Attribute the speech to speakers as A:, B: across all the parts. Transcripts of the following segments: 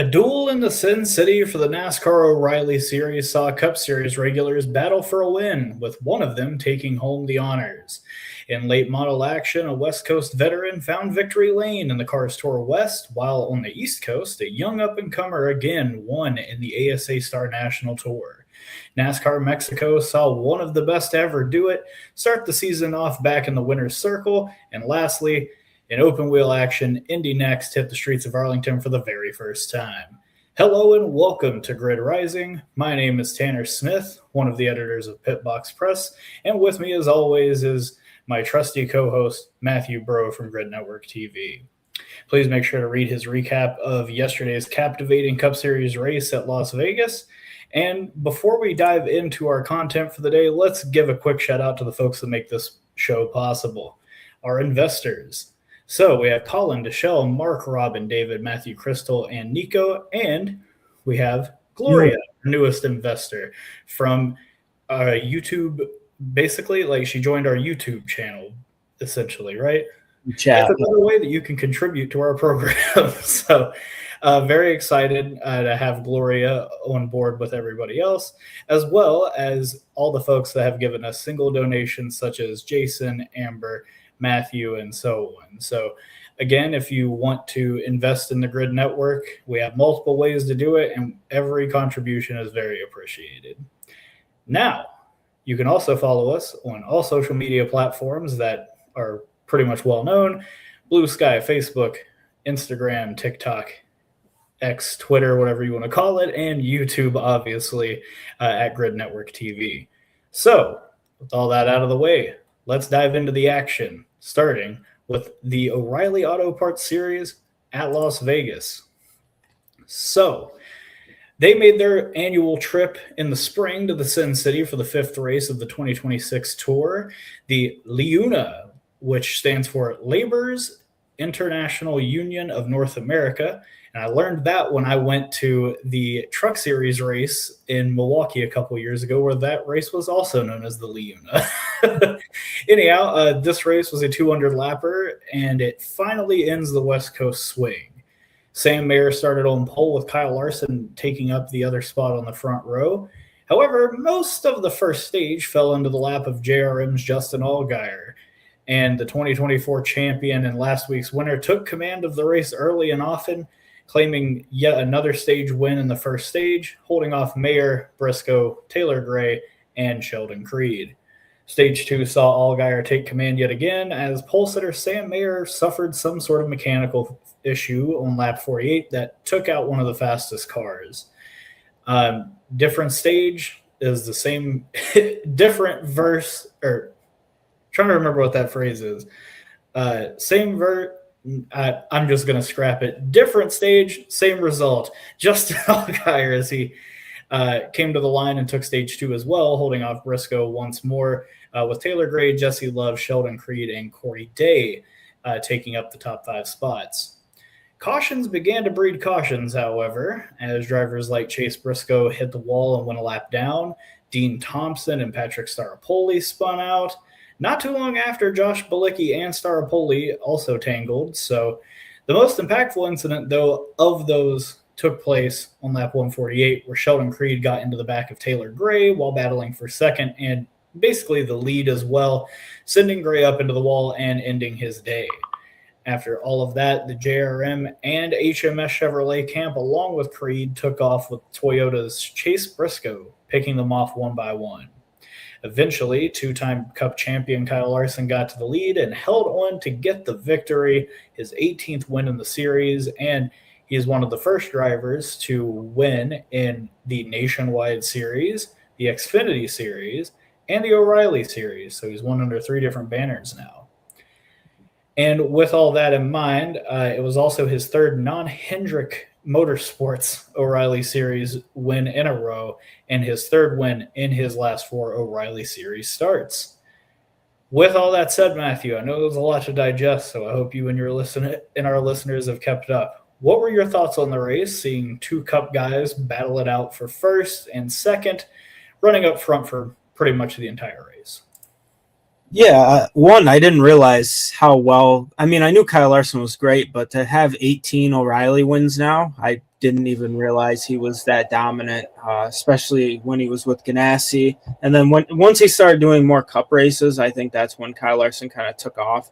A: A duel in the Sin City for the NASCAR O'Reilly Series saw Cup Series regulars battle for a win, with one of them taking home the honors. In late model action, a West Coast veteran found victory lane in the Cars Tour West, while on the East Coast, a young up-and-comer again won in the ASA STAR National Tour. NASCAR Mexico saw one of the best to ever do it start the season off back in the winner's circle, and lastly, in open wheel action, INDY NXT hit the streets of Arlington for the very first time. Hello and welcome to Grid Rising. My name is Tanner Smith, one of the editors of Pitbox Press, and with me as always is my trusty co-host Matthew Bro from Grid Network TV. Please make sure to read his recap of yesterday's captivating Cup Series race at Las Vegas. And before we dive into our content for the day, let's give a quick shout out to the folks that make this show possible. Our investors. So we have Colin, Deshelle, Mark, Robin, David, Matthew, Crystal, and Nico. And we have Gloria, our newest investor from YouTube. Basically, like she joined our YouTube channel, essentially, right?
B: Chat.
A: That's another way that you can contribute to our program. So very excited to have Gloria on board with everybody else, as well as all the folks that have given us single donations, such as Jason, Amber, Matthew, and so on. So again, if you want to invest in the Grid Network, we have multiple ways to do it, and every contribution is very appreciated. Now, you can also follow us on all social media platforms that are pretty much well known: Blue Sky, Facebook, Instagram, TikTok, X, Twitter, whatever you want to call it, and YouTube, obviously, at Grid Network TV. So with all that out of the way, let's dive into the action, starting with the O'Reilly Auto Parts Series at Las Vegas. So they made their annual trip in the spring to the Sin City for the fifth race of the 2026 Tour, the LIUNA, which stands for Labor's International Union of North America. And I learned that when I went to the Truck Series race in Milwaukee a couple years ago, where that race was also known as the LIUNA. Anyhow, this race was a 200-lapper, and it finally ends the West Coast swing. Sam Mayer started on pole with Kyle Larson taking up the other spot on the front row. However, most of the first stage fell into the lap of JRM's Justin Allgaier, and the 2024 champion and last week's winner took command of the race early and often, claiming yet another stage win in the first stage, holding off Mayer, Briscoe, Taylor Gray, and Sheldon Creed. Stage 2 saw Allgaier take command yet again, as pole sitter Sam Mayer suffered some sort of mechanical issue on lap 48 that took out one of the fastest cars. Different stage is the same, different verse, or trying to remember what that phrase is. Same verse. I'm just going to scrap it. Different stage, same result. Justin Allgaier, as he came to the line and took stage 2 as well, holding off Briscoe once more, with Taylor Gray, Jesse Love, Sheldon Creed, and Corey Day taking up the top 5 spots. Cautions began to breed cautions, however, as drivers like Chase Briscoe hit the wall and went a lap down. Dean Thompson and Patrick Staropoli spun out. Not too long after, Josh Bilicki and Staropoli also tangled. So the most impactful incident, though, of those took place on lap 148, where Sheldon Creed got into the back of Taylor Gray while battling for second and basically the lead as well, sending Gray up into the wall and ending his day. After all of that, the JRM and HMS Chevrolet camp, along with Creed, took off with Toyota's Chase Briscoe, picking them off one by one. Eventually, two-time Cup champion Kyle Larson got to the lead and held on to get the victory, his 18th win in the series, and he is one of the first drivers to win in the Nationwide Series, the Xfinity Series, and the O'Reilly Series. So he's won under 3 different banners now. And with all that in mind, it was also his third non-Hendrick Motorsports O'Reilly Series win in a row, and his third win in his last 4 O'Reilly Series starts. With all that said, Matthew, I know there's a lot to digest, so I hope you and our listeners have kept up. What were your thoughts on the race, seeing 2 Cup guys battle it out for first and second, running up front for pretty much the entire race?
B: Yeah, one, I didn't realize how well. I mean, I knew Kyle Larson was great, but to have 18 O'Reilly wins now, I didn't even realize he was that dominant, especially when he was with Ganassi. And then once he started doing more cup races, I think that's when Kyle Larson kind of took off,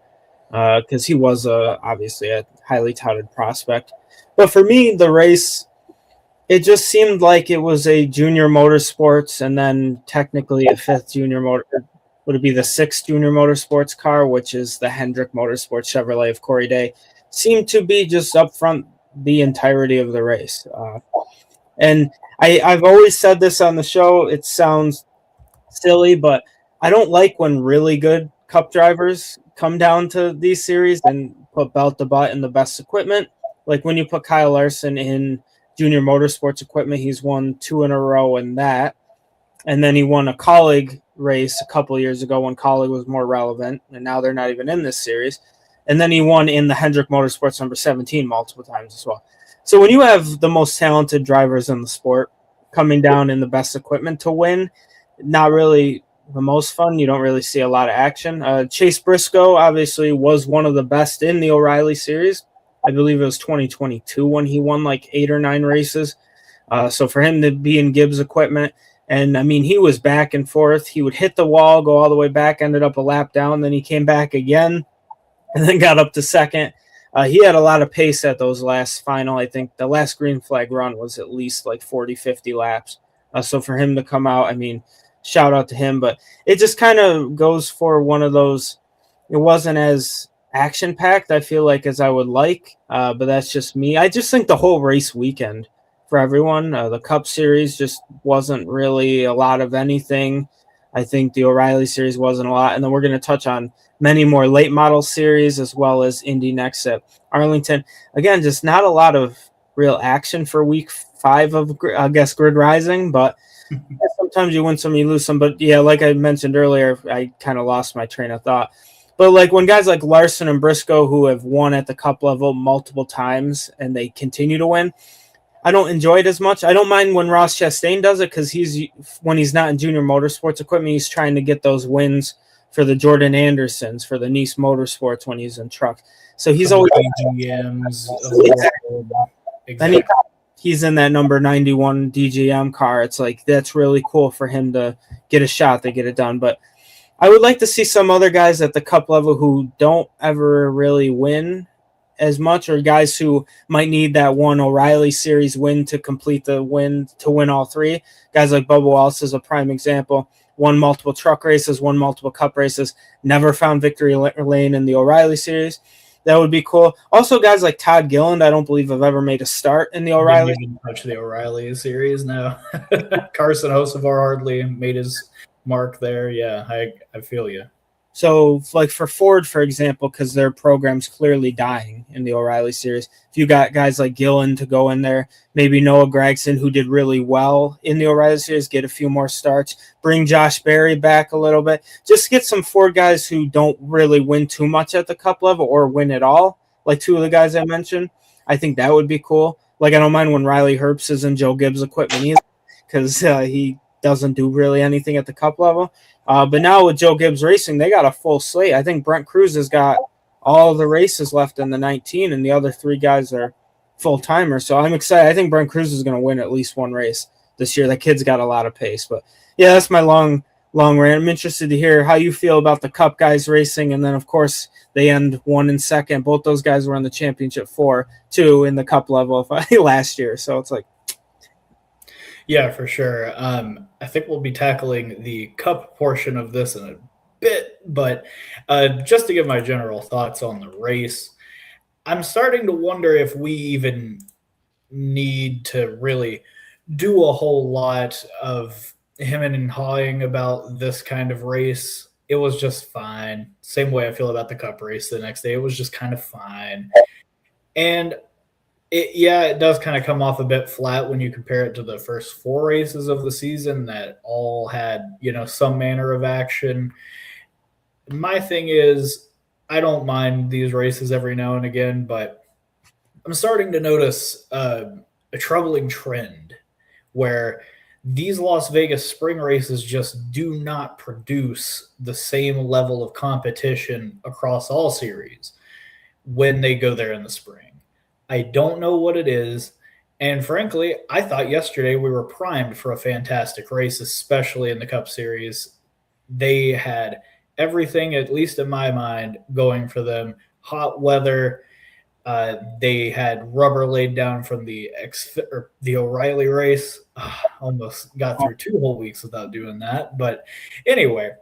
B: because he was obviously a highly touted prospect. But for me, the race, it just seemed like it was a junior motorsports, and then technically a fifth junior motor. Would it be the sixth junior motorsports car, which is the Hendrick Motorsports Chevrolet of Corey Day, seemed to be just up front the entirety of the race. And I've always said this on the show. It sounds silly, but I don't like when really good cup drivers come down to these series and put belt to butt in the best equipment. Like when you put Kyle Larson in junior motorsports equipment, he's won 2 in a row in that. And then he won a colleague race a couple of years ago when colleague was more relevant, and now they're not even in this series. And then he won in the Hendrick Motorsports number 17 multiple times as well. So when you have the most talented drivers in the sport coming down in the best equipment to win, not really the most fun. You don't really see a lot of action. Chase Briscoe obviously was one of the best in the O'Reilly series. I believe it was 2022 when he won like 8 or 9 races. So for him to be in Gibbs equipment, and I mean, he was back and forth. He would hit the wall, go all the way back, ended up a lap down. Then he came back again and then got up to second. He had a lot of pace at those last final. I think the last green flag run was at least like 40, 50 laps. So for him to come out, I mean, shout out to him. But it just kind of goes for one of those, it wasn't as action-packed, I feel like, as I would like. But that's just me. I just think the whole race weekend for everyone, the Cup Series just wasn't really a lot of anything. I think the O'Reilly Series wasn't a lot. And then we're going to touch on many more late model series as well as Indy NXT at Arlington. Again, just not a lot of real action for week 5 of, I guess, Grid Rising, but sometimes you win some, you lose some. But yeah, like I mentioned earlier, I kind of lost my train of thought. But like when guys like Larson and Briscoe, who have won at the Cup level multiple times and they continue to win, I don't enjoy it as much. I don't mind when Ross Chastain does it because when he's not in junior motorsports equipment, he's trying to get those wins for the Jordan Andersons, for the Nice Motorsports when he's in truck. So he's always
A: DGMs.
B: Exactly. He's in that number 91 DGM car. It's like that's really cool for him to get a shot to get it done. But I would like to see some other guys at the Cup level who don't ever really win as much, or guys who might need that one O'Reilly Series win to complete the win to win all 3. Guys like Bubba Wallace is a prime example. Won multiple truck races, won multiple Cup races, never found victory lane in the O'Reilly Series. That would be cool. Also, guys like Todd Gilliland, I don't believe have ever made a start in the O'Reilly.
A: Didn't touch the O'Reilly Series, no. Carson Hocevar hardly made his mark there. Yeah, I feel you.
B: So, like for Ford, for example, because their program's clearly dying in the O'Reilly Series, if you got guys like Gillen to go in there, maybe Noah Gragson, who did really well in the O'Reilly Series, get a few more starts, bring Josh Berry back a little bit, just get some Ford guys who don't really win too much at the Cup level or win at all, like 2 of the guys I mentioned. I think that would be cool. Like, I don't mind when Riley Herbst is in Joe Gibbs equipment either, because he doesn't do really anything at the Cup level. But now with Joe Gibbs Racing, they got a full slate. I think Brent Cruz has got all the races left in the 19, and the other 3 guys are full-timers. So I'm excited. I think Brent Cruz is going to win at least one race this year. That kid's got a lot of pace. But, yeah, that's my long rant. I'm interested to hear how you feel about the Cup guys racing. And then, of course, they end 1 and 2nd. Both those guys were in the championship 4-2 in the Cup level last year. So it's like,
A: yeah, for sure. I think we'll be tackling the Cup portion of this in a bit, but just to give my general thoughts on the race, I'm starting to wonder if we even need to really do a whole lot of hemming and hawing about this kind of race. It was just fine. Same way I feel about the Cup race the next day. It was just kind of fine. And it does kind of come off a bit flat when you compare it to the first 4 races of the season that all had, some manner of action. My thing is, I don't mind these races every now and again, but I'm starting to notice a troubling trend where these Las Vegas spring races just do not produce the same level of competition across all series when they go there in the spring. I don't know what it is. And frankly, I thought yesterday we were primed for a fantastic race, especially in the Cup Series. They had everything, at least in my mind, going for them. Hot weather. They had rubber laid down from the O'Reilly race. Almost got through 2 whole weeks without doing that. But anyway,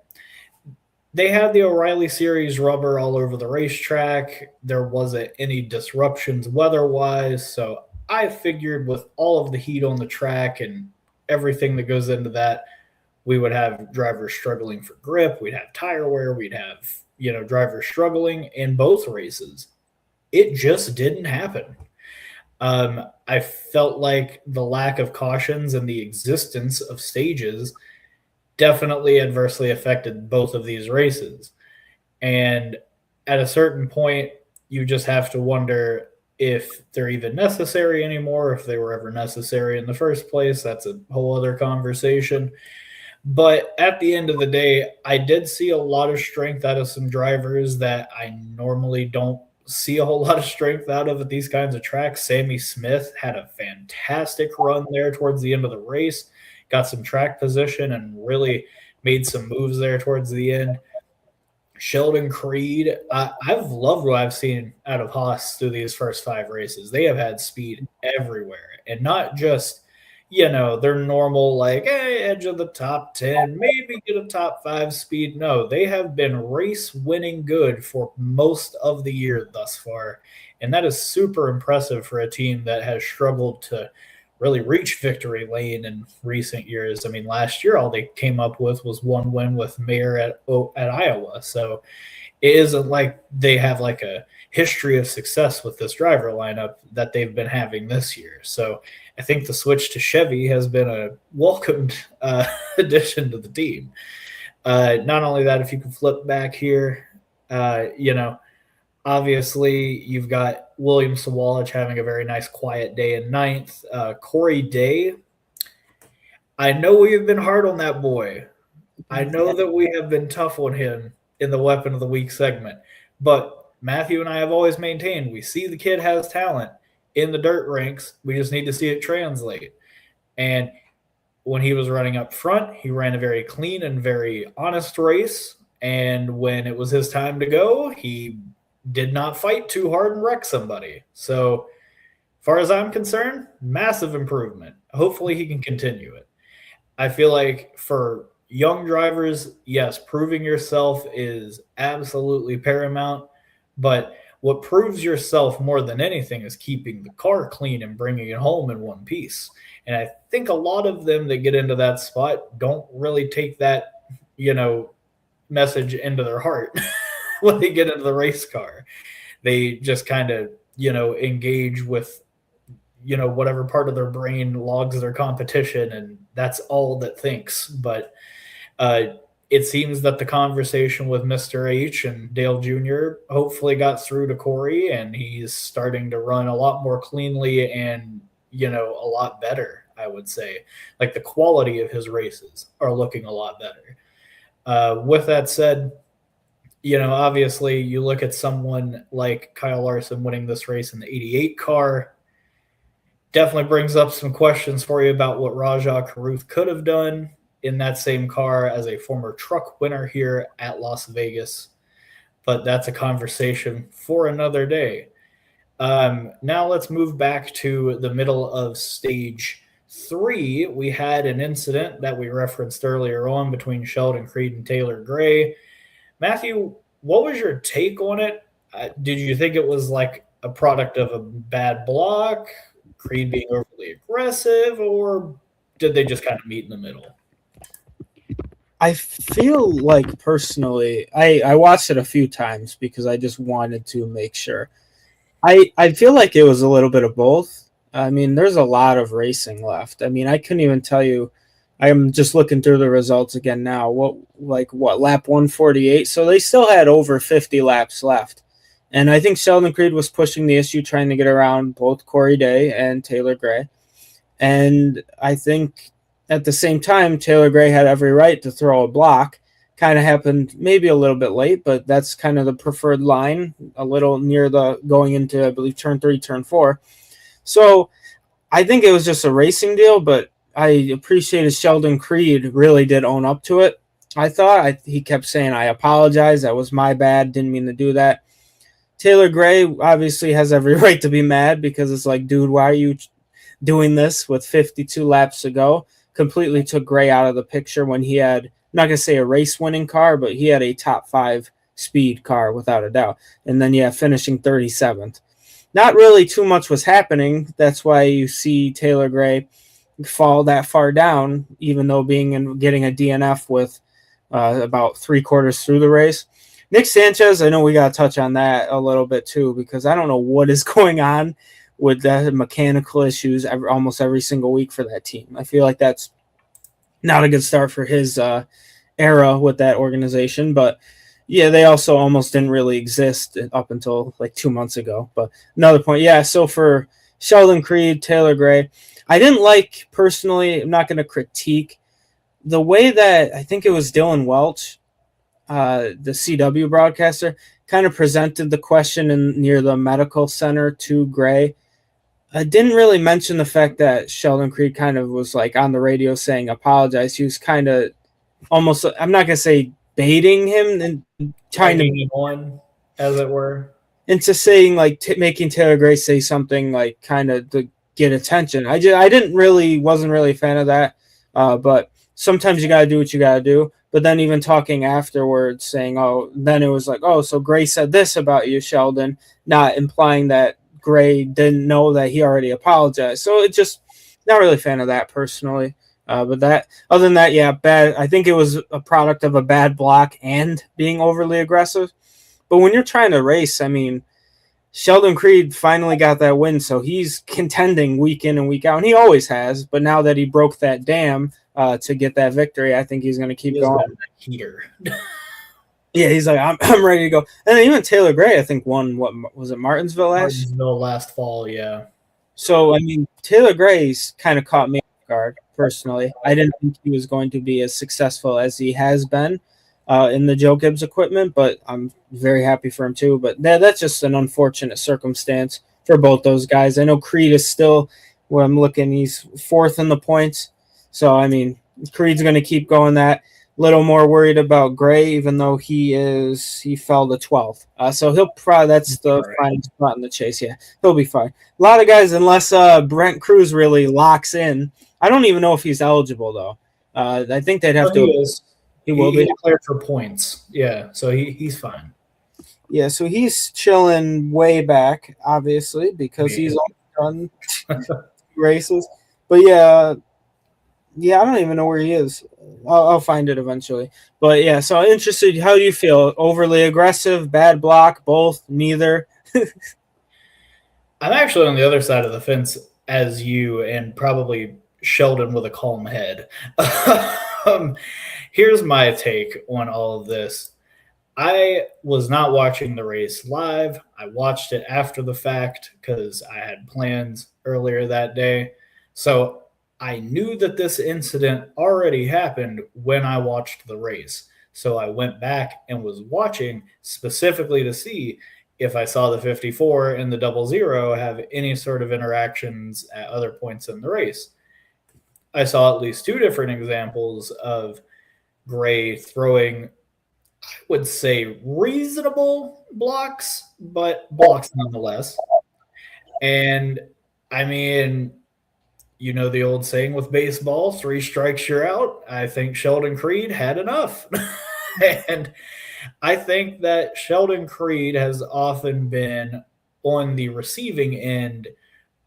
A: they had the O'Reilly Series rubber all over the racetrack. There wasn't any disruptions weather-wise, so I figured with all of the heat on the track and everything that goes into that, we would have drivers struggling for grip. We'd have tire wear. We'd have, drivers struggling in both races. It just didn't happen. I felt like the lack of cautions and the existence of stages definitely adversely affected both of these races. And at a certain point, you just have to wonder if they're even necessary anymore, if they were ever necessary in the first place. That's a whole other conversation. But at the end of the day, I did see a lot of strength out of some drivers that I normally don't see a whole lot of strength out of at these kinds of tracks. Sammy Smith had a fantastic run there towards the end of the race, got some track position and really made some moves there towards the end. Sheldon Creed, I've loved what I've seen out of Haas through these first 5 races. They have had speed everywhere, and not just, their normal, edge of the top 10, maybe get a top 5 speed. No, they have been race-winning good for most of the year thus far, and that is super impressive for a team that has struggled to really reach victory lane in recent years. I mean, last year all they came up with was 1 win with Mayer at Iowa. So it isn't like they have like a history of success with this driver lineup that they've been having this year. So I think the switch to Chevy has been a welcomed addition to the team. Not only that, if you can flip back here, obviously, you've got William Sawalich having a very nice quiet day in 9th. Corey Day, I know we have been hard on that boy. I know that we have been tough on him in the Weapon of the Week segment. But Matthew and I have always maintained we see the kid has talent in the dirt ranks. We just need to see it translate. And when he was running up front, he ran a very clean and very honest race. And when it was his time to go, he did not fight too hard and wreck somebody. So, as far as I'm concerned, massive improvement. Hopefully he can continue it. I feel like for young drivers, yes, proving yourself is absolutely paramount, but what proves yourself more than anything is keeping the car clean and bringing it home in one piece. And I think a lot of them that get into that spot don't really take that, message into their heart. When they get into the race car, they just kind of, engage with, whatever part of their brain logs their competition, and that's all that thinks. But it seems that the conversation with Mr. H and Dale Jr. hopefully got through to Corey, and he's starting to run a lot more cleanly and, a lot better, I would say. Like the quality of his races are looking a lot better. With that said, obviously you look at someone like Kyle Larson winning this race in the 88 car, definitely brings up some questions for you about what Rajah Caruth could have done in that same car as a former truck winner here at Las Vegas. But that's a conversation for another day. Now let's move back to the middle of stage 3. We had an incident that we referenced earlier on between Sheldon Creed and Taylor Gray. Matthew, what was your take on it? Did you think it was like a product of a bad block, Creed being overly aggressive, or did they just kind of meet in the middle?
B: I feel like personally, I watched it a few times because I just wanted to make sure. I feel like it was a little bit of both. I mean, there's a lot of racing left. I mean, I couldn't even tell you. I'm just looking through the results again now. What lap 148? So they still had over 50 laps left. And I think Sheldon Creed was pushing the issue, trying to get around both Corey Day and Taylor Gray. And I think at the same time, Taylor Gray had every right to throw a block. Kind of happened maybe a little bit late, but that's kind of the preferred line, a little near the going into, I believe, turn 3, turn 4. So I think it was just a racing deal, but I appreciated Sheldon Creed really did own up to it. I thought he kept saying, I apologize. That was my bad. Didn't mean to do that. Taylor Gray obviously has every right to be mad because it's like, dude, why are you doing this with 52 laps to go? Completely took Gray out of the picture when he had, I'm not going to say a race winning car, but he had a top 5 speed car without a doubt. And then, finishing 37th. Not really too much was happening. That's why you see Taylor Gray fall that far down, even though getting a DNF with about 3/4 through the race. Nick Sanchez, I know we got to touch on that a little bit too, because I don't know what is going on with the mechanical issues almost every single week for that team. I feel like that's not a good start for his era with that organization, but yeah, they also almost didn't really exist up until like 2 months ago. But another point, so for Sheldon Creed, Taylor Gray, I didn't like personally, I'm not going to critique the way that I think it was Dylan Welch, the CW broadcaster, kind of presented the question near the medical center to Gray. I didn't really mention the fact that Sheldon Creed kind of was like on the radio saying apologize. He was kind of almost, I'm not going to say baiting him and trying to
A: on, as it were,
B: into saying like making Taylor Gray say something like kind of to get attention. I wasn't really a fan of that. But sometimes you got to do what you got to do. But then even talking afterwards saying, then it was like, so Gray said this about you, Sheldon, not implying that Gray didn't know that he already apologized. So it just not really a fan of that personally. But that, other than that, bad. I think it was a product of a bad block and being overly aggressive. But when you're trying to race, I mean, Sheldon Creed finally got that win, so he's contending week in and week out, and he always has. But now that he broke that dam to get that victory, I think he's going to keep going.
A: Heater.
B: Yeah, he's like, I'm ready to go. And even Taylor Gray, I think, won, what was it, Martinsville
A: last fall, yeah.
B: So, I mean, Taylor Gray's kind of caught me off guard, personally. I didn't think he was going to be as successful as he has been in the Joe Gibbs equipment, but I'm very happy for him too. But that's just an unfortunate circumstance for both those guys. I know Creed is still, where I'm looking, he's 4th in the points. So, I mean, Creed's going to keep going that. Little more worried about Gray, even though he fell to 12th. So he'll probably, that's the final spot in the chase. Yeah, he'll be fine. A lot of guys, unless Brent Cruz really locks in, I don't even know if he's eligible though. I think they'd have to.
A: He is.
B: He will be
A: declared for points. Yeah, so he's fine.
B: Yeah, so he's chilling way back, obviously, because he's only done races. But yeah, I don't even know where he is. I'll find it eventually. But yeah, so I'm interested. How do you feel? Overly aggressive, bad block, both, neither?
A: I'm actually on the other side of the fence as you, and probably Sheldon with a calm head. Here's my take on all of this. I was not watching the race live. I watched it after the fact because I had plans earlier that day. So I knew that this incident already happened when I watched the race. So I went back and was watching specifically to see if I saw the 54 and the 00 have any sort of interactions at other points in the race. I saw at least 2 different examples of Gray throwing, I would say, reasonable blocks, but blocks nonetheless. And I mean, you know the old saying with baseball, 3 strikes, you're out. I think Sheldon Creed had enough. And I think that Sheldon Creed has often been on the receiving end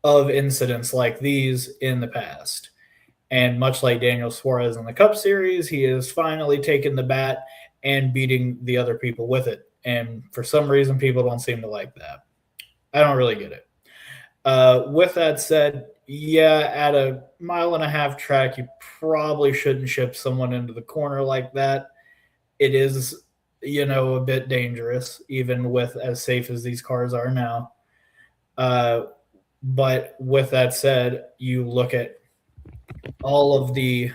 A: of incidents like these in the past. And much like Daniel Suarez in the Cup Series, he has finally taken the bat and beating the other people with it. And for some reason, people don't seem to like that. I don't really get it. With that said, yeah, at a 1.5-mile track, you probably shouldn't ship someone into the corner like that. It is, a bit dangerous, even with as safe as these cars are now. But with that said, you look at all of the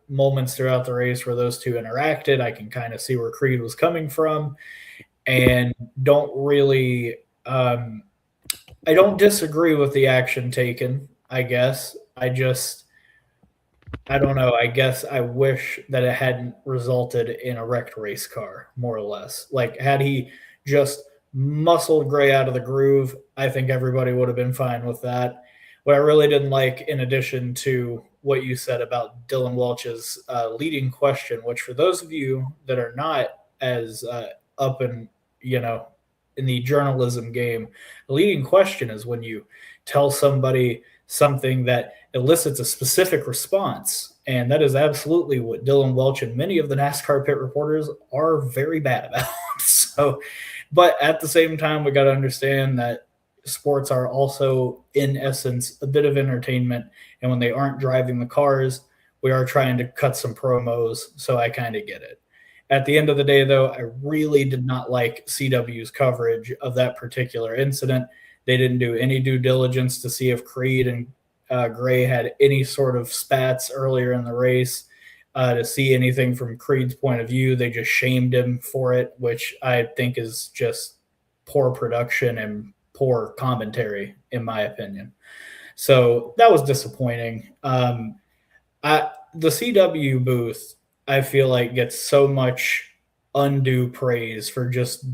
A: moments throughout the race where those 2 interacted. I can kind of see where Creed was coming from, and don't really I don't disagree with the action taken I guess. I don't know. I guess I wish that it hadn't resulted in a wrecked race car, more or less. Like, had he just muscled Gray out of the groove, I think everybody would have been fine with that. What I really didn't like, in addition to what you said about Dylan Welch's leading question, which for those of you that are not as up in, in the journalism game, the leading question is when you tell somebody something that elicits a specific response. And that is absolutely what Dylan Welch and many of the NASCAR pit reporters are very bad about. So, but at the same time, we got to understand that sports are also, in essence, a bit of entertainment. And when they aren't driving the cars, we are trying to cut some promos. So I kind of get it. At the end of the day, though, I really did not like CW's coverage of that particular incident. They didn't do any due diligence to see if Creed and Gray had any sort of spats earlier in the race to see anything from Creed's point of view. They just shamed him for it, which I think is just poor production and poor commentary, in my opinion. So that was disappointing. The CW booth, I feel like, gets so much undue praise for just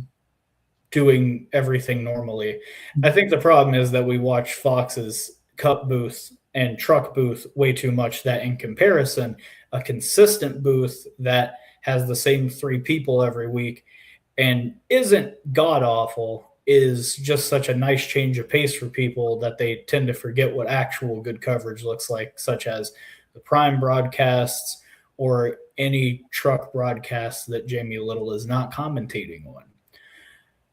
A: doing everything normally. I think the problem is that we watch Fox's Cup booth and truck booth way too much, that in comparison, a consistent booth that has the same 3 people every week and isn't god-awful is just such a nice change of pace for people that they tend to forget what actual good coverage looks like, such as the Prime broadcasts or any truck broadcasts that Jamie Little is not commentating on.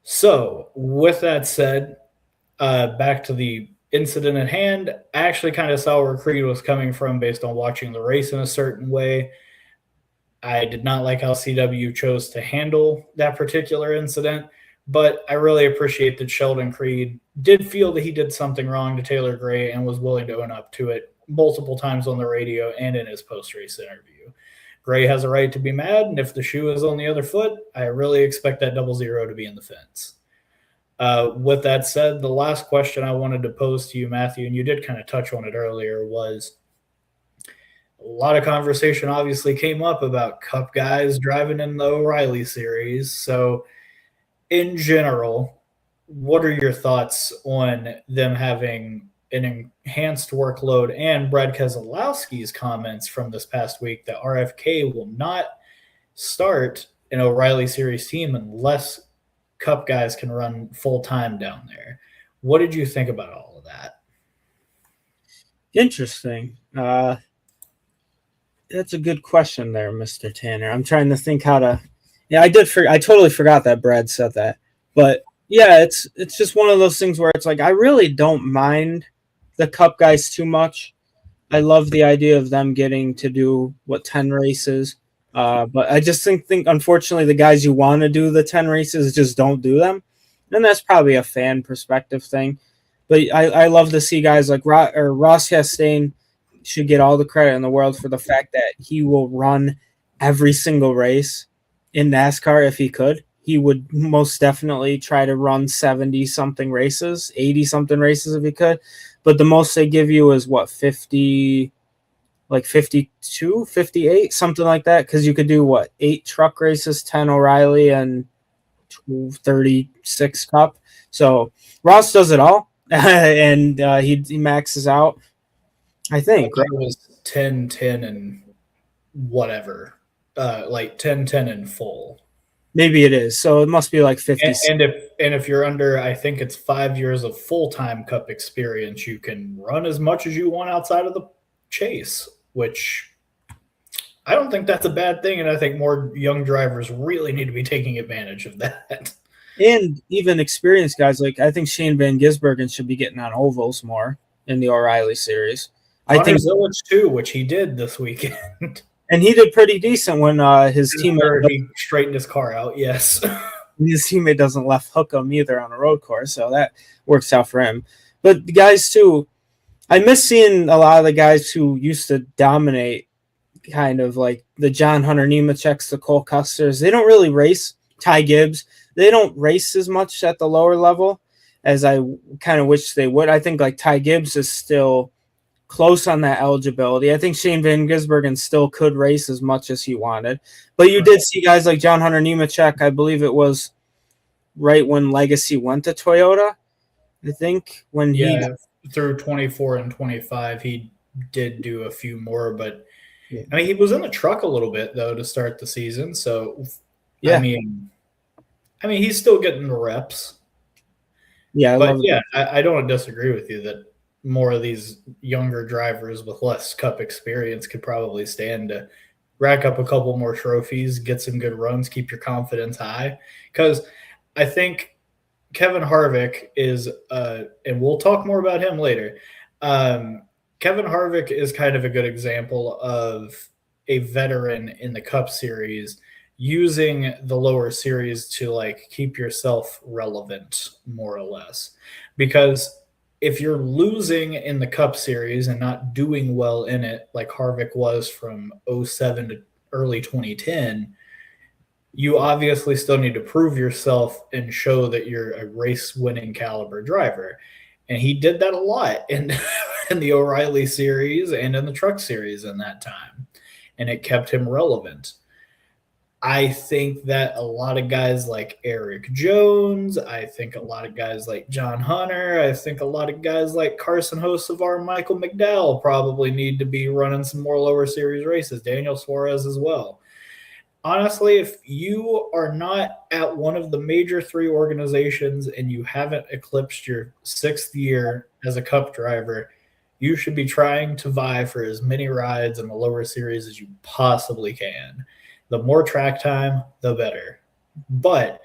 A: So, with that said, back to the incident at hand, I actually kind of saw where Creed was coming from based on watching the race in a certain way. I did not like how CW chose to handle that particular incident, but I really appreciate that Sheldon Creed did feel that he did something wrong to Taylor Gray and was willing to own up to it multiple times on the radio and in his post-race interview. Gray has a right to be mad, and if the shoe is on the other foot, I really expect that 00 to be in the fence. With that said, the last question I wanted to pose to you, Matthew, and you did kind of touch on it earlier, was a lot of conversation obviously came up about Cup guys driving in the O'Reilly series. So in general, what are your thoughts on them having an enhanced workload, and Brad Keselowski's comments from this past week that RFK will not start an O'Reilly series team unless Cup guys can run full time down there? What did you think about all of that?
B: Interesting. That's a good question there, Mr. Tanner. I'm trying to think how to. Yeah, I totally forgot that Brad said that. But yeah, it's just one of those things where it's like I really don't mind the Cup guys too much. I love the idea of them getting to do 10 races. But I just think unfortunately the guys who want to do the 10 races just don't do them. And that's probably a fan perspective thing. But I love to see guys like Ross Chastain should get all the credit in the world for the fact that he will run every single race in NASCAR if he could. He would most definitely try to run 70-something races, 80-something races if he could. But the most they give you is 50, like 52, 58, something like that. Because you could do 8 truck races, 10 O'Reilly, and 36 Cup. So Ross does it all, and he maxes out. I think
A: it was 10, 10, and whatever, like 10, 10, and full.
B: Maybe it is. So it must be like 50.
A: And if you're under, I think it's 5 years of full-time Cup experience, you can run as much as you want outside of the chase, which I don't think that's a bad thing. And I think more young drivers really need to be taking advantage of that.
B: And even experienced guys, like I think Shane Van Gisbergen should be getting on ovals more in the O'Reilly series. I think
A: Village too, which he did this weekend.
B: And he did pretty decent when his teammate
A: he straightened his car out. Yes,
B: his teammate doesn't left hook him either on a road course, so that works out for him. But the guys too, I miss seeing a lot of the guys who used to dominate, kind of like the John Hunter Nemecheks, the Cole Custers. They don't really race. Ty Gibbs, they don't race as much at the lower level as I kind of wish they would. I think like Ty Gibbs is still close on that eligibility. I think Shane Van Gisbergen still could race as much as he wanted. But you did see guys like John Hunter Nemechek, I believe it was right when Legacy went to Toyota, I think, when
A: through 24 and 25, he did do a few more, but I mean, he was in the truck a little bit though to start the season. So, I mean, he's still getting the reps.
B: Yeah,
A: I don't disagree with you that more of these younger drivers with less Cup experience could probably stand to rack up a couple more trophies, get some good runs, keep your confidence high. Because I think Kevin Harvick is, and we'll talk more about him later. Kevin Harvick is kind of a good example of a veteran in the Cup Series using the lower series to like keep yourself relevant, more or less. Because if you're losing in the Cup Series and not doing well in it, like Harvick was from 07 to early 2010, you obviously still need to prove yourself and show that you're a race-winning caliber driver. And he did that a lot in the O'Reilly Series and in the Truck Series in that time. And it kept him relevant. I think that a lot of guys like Eric Jones, I think a lot of guys like John Hunter, I think a lot of guys like Carson Hocevar, Michael McDowell probably need to be running some more lower series races. Daniel Suarez as well. Honestly, if you are not at one of the major three organizations and you haven't eclipsed your 6th year as a Cup driver, you should be trying to vie for as many rides in the lower series as you possibly can. The more track time, the better. But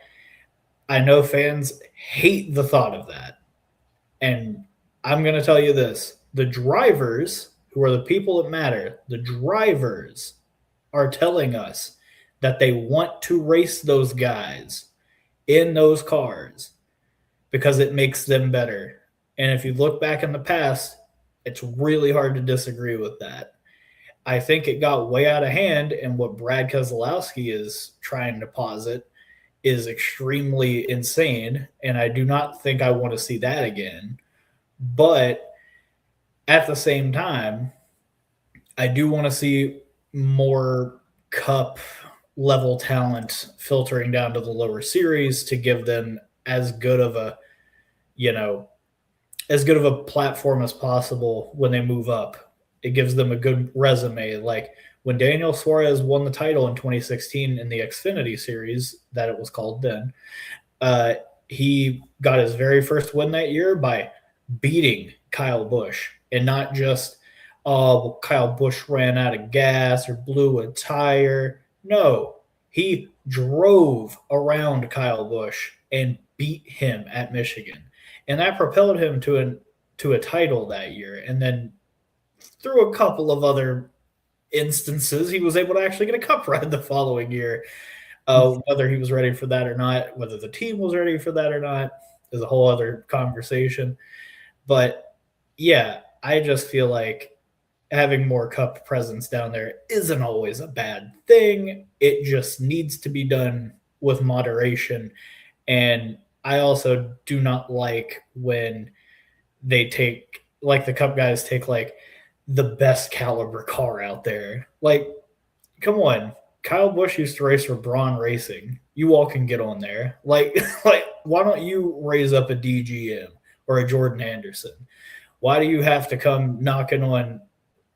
A: I know fans hate the thought of that. And I'm going to tell you this. The drivers, who are the people that matter, the drivers are telling us that they want to race those guys in those cars because it makes them better. And if you look back in the past, it's really hard to disagree with that. I think it got way out of hand, and what Brad Keselowski is trying to posit is extremely insane, and I do not think I want to see that again. But at the same time, I do want to see more Cup level talent filtering down to the lower series to give them as good of a platform as possible when they move up. It gives them a good resume. Like when Daniel Suarez won the title in 2016 in the Xfinity Series, that it was called then, he got his very first win that year by beating Kyle Busch, and not just, Kyle Busch ran out of gas or blew a tire. No, he drove around Kyle Busch and beat him at Michigan. And that propelled him to a title that year. And then through a couple of other instances, he was able to actually get a Cup ride the following year. Whether he was ready for that or not, whether the team was ready for that or not, is a whole other conversation. But yeah, I just feel like having more Cup presence down there isn't always a bad thing. It just needs to be done with moderation. And I also do not like when they take, like the Cup guys take like the best caliber car out there. Like, come on. Kyle Busch used to race for Braun Racing. You all can get on there. Like, why don't you raise up a DGM or a Jordan Anderson? Why do you have to come knocking on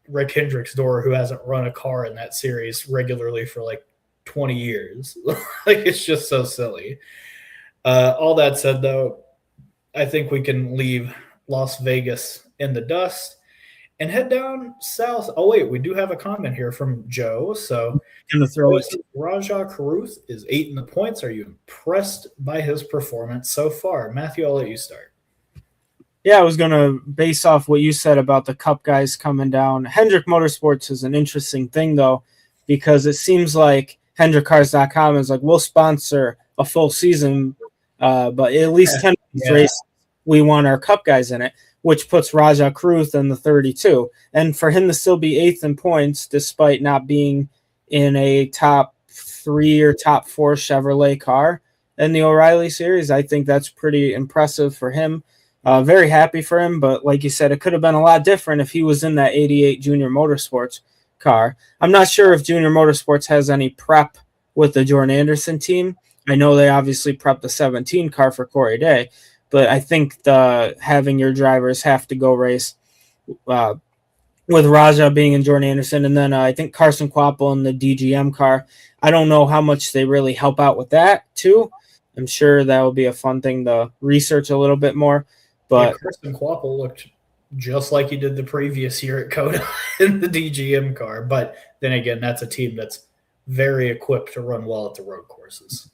A: Rick Hendrick's door, who hasn't run a car in that series regularly for like 20 years? Like, it's just so silly. All that said, though, I think we can leave Las Vegas in the dust and head down south. Oh, wait, we do have a comment here from Joe. So, Rajah Caruth is 8 in the points. Are you impressed by his performance so far? Matthew, I'll let you start.
B: Yeah, I was going to base off what you said about the Cup guys coming down. Hendrick Motorsports is an interesting thing, though, because it seems like HendrickCars.com is like, we'll sponsor a full season, but at least 10 of these races, we want our Cup guys in it, which puts Rajah Caruth in the 32. And for him to still be 8th in points, despite not being in a top 3 or top 4 Chevrolet car in the O'Reilly Series, I think that's pretty impressive for him. Very happy for him, but like you said, it could have been a lot different if he was in that 88 Junior Motorsports car. I'm not sure if Junior Motorsports has any prep with the Jordan Anderson team. I know they obviously prepped the 17 car for Corey Day, but I think having your drivers have to go race with Raja being in Jordan Anderson, and then I think Carson Quapple in the DGM car. I don't know how much they really help out with that too. I'm sure that will be a fun thing to research a little bit more. But
A: Carson Quapple looked just like he did the previous year at Coda in the DGM car. But then again, that's a team that's very equipped to run well at the road courses.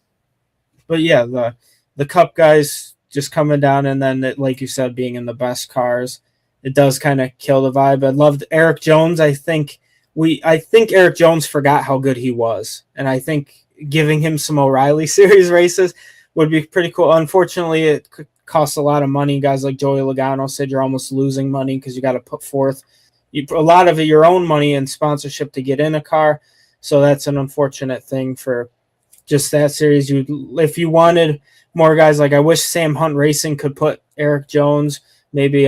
B: But yeah, the Cup guys just coming down, and then like you said, being in the best cars, it does kind of kill the vibe. I loved Eric Jones. I think Eric Jones forgot how good he was, and I think giving him some O'Reilly Series races would be pretty cool. Unfortunately, it costs a lot of money. Guys like Joey Logano said you're almost losing money because you got to put forth a lot of your own money in sponsorship to get in a car. So that's an unfortunate thing for just that series. If you wanted more guys, like I wish Sam Hunt Racing could put Eric Jones, maybe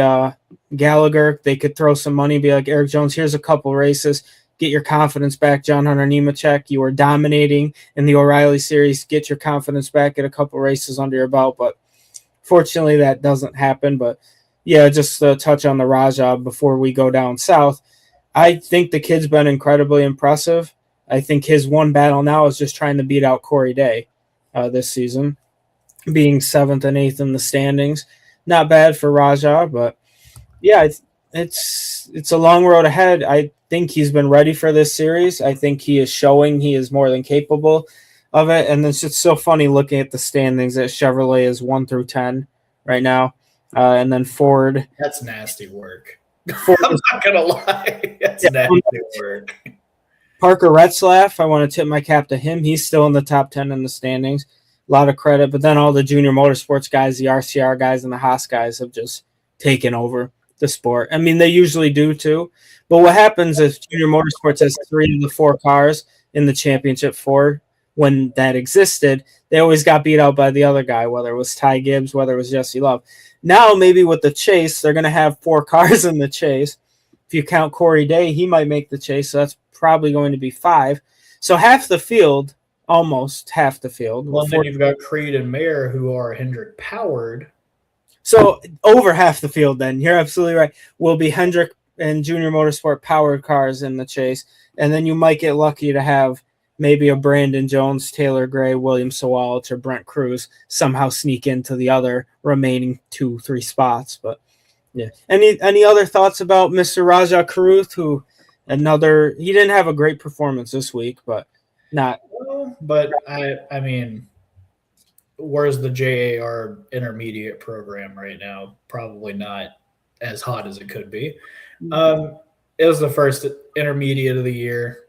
B: Gallagher, they could throw some money, be like, Eric Jones, here's a couple races. Get your confidence back, John Hunter Nemechek. You were dominating in the O'Reilly Series. Get your confidence back, get a couple races under your belt. But fortunately, that doesn't happen. But, yeah, just to touch on the Raja before we go down south, I think the kid's been incredibly impressive. I think his one battle now is just trying to beat out Corey Day this season, being 7th and 8th in the standings. Not bad for Raja, but, yeah, it's a long road ahead. I think he's been ready for this series. I think he is showing he is more than capable of it. And it's just so funny looking at the standings that Chevrolet is 1 through 10 right now. And then Ford.
A: That's nasty work. I'm not going to lie. That's nasty work.
B: Parker Retzlaff, I want to tip my cap to him. He's still in the top 10 in the standings. A lot of credit. But then all the Junior Motorsports guys, the RCR guys, and the Haas guys have just taken over the sport. I mean, they usually do too. But what happens is Junior Motorsports has 3 of the 4 cars in the championship 4. When that existed, they always got beat out by the other guy, whether it was Ty Gibbs, whether it was Jesse Love. Now, maybe with the Chase, they're going to have 4 cars in the Chase. If you count Corey Day, he might make the Chase, so that's probably going to be 5. So half the field, almost half the field.
A: Well, then you've got Creed and Mayer, who are Hendrick powered.
B: So over half the field, then you're absolutely right, will be Hendrick and Junior Motorsport powered cars in the Chase, and then you might get lucky to have maybe a Brandon Jones, Taylor Gray, William Sawalch, or Brent Cruz somehow sneak into the other remaining 2-3 spots. But yeah, any other thoughts about Mr. Raja Karuth, who he didn't have a great performance this week, but not.
A: Well, but I mean, where's the JAR intermediate program right now? Probably not as hot as it could be. It was the first intermediate of the year.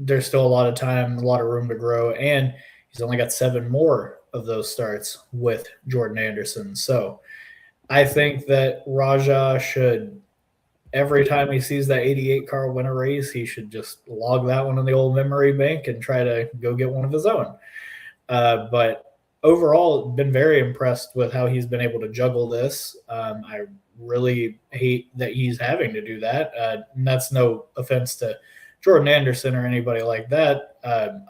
A: There's still a lot of time, a lot of room to grow, and he's only got 7 more of those starts with Jordan Anderson. So I think that Raja should, every time he sees that 88 car win a race, he should just log that one in the old memory bank and try to go get one of his own. But overall, been very impressed with how he's been able to juggle this. I really hate that he's having to do that. And that's no offense to Jordan Anderson or anybody like that.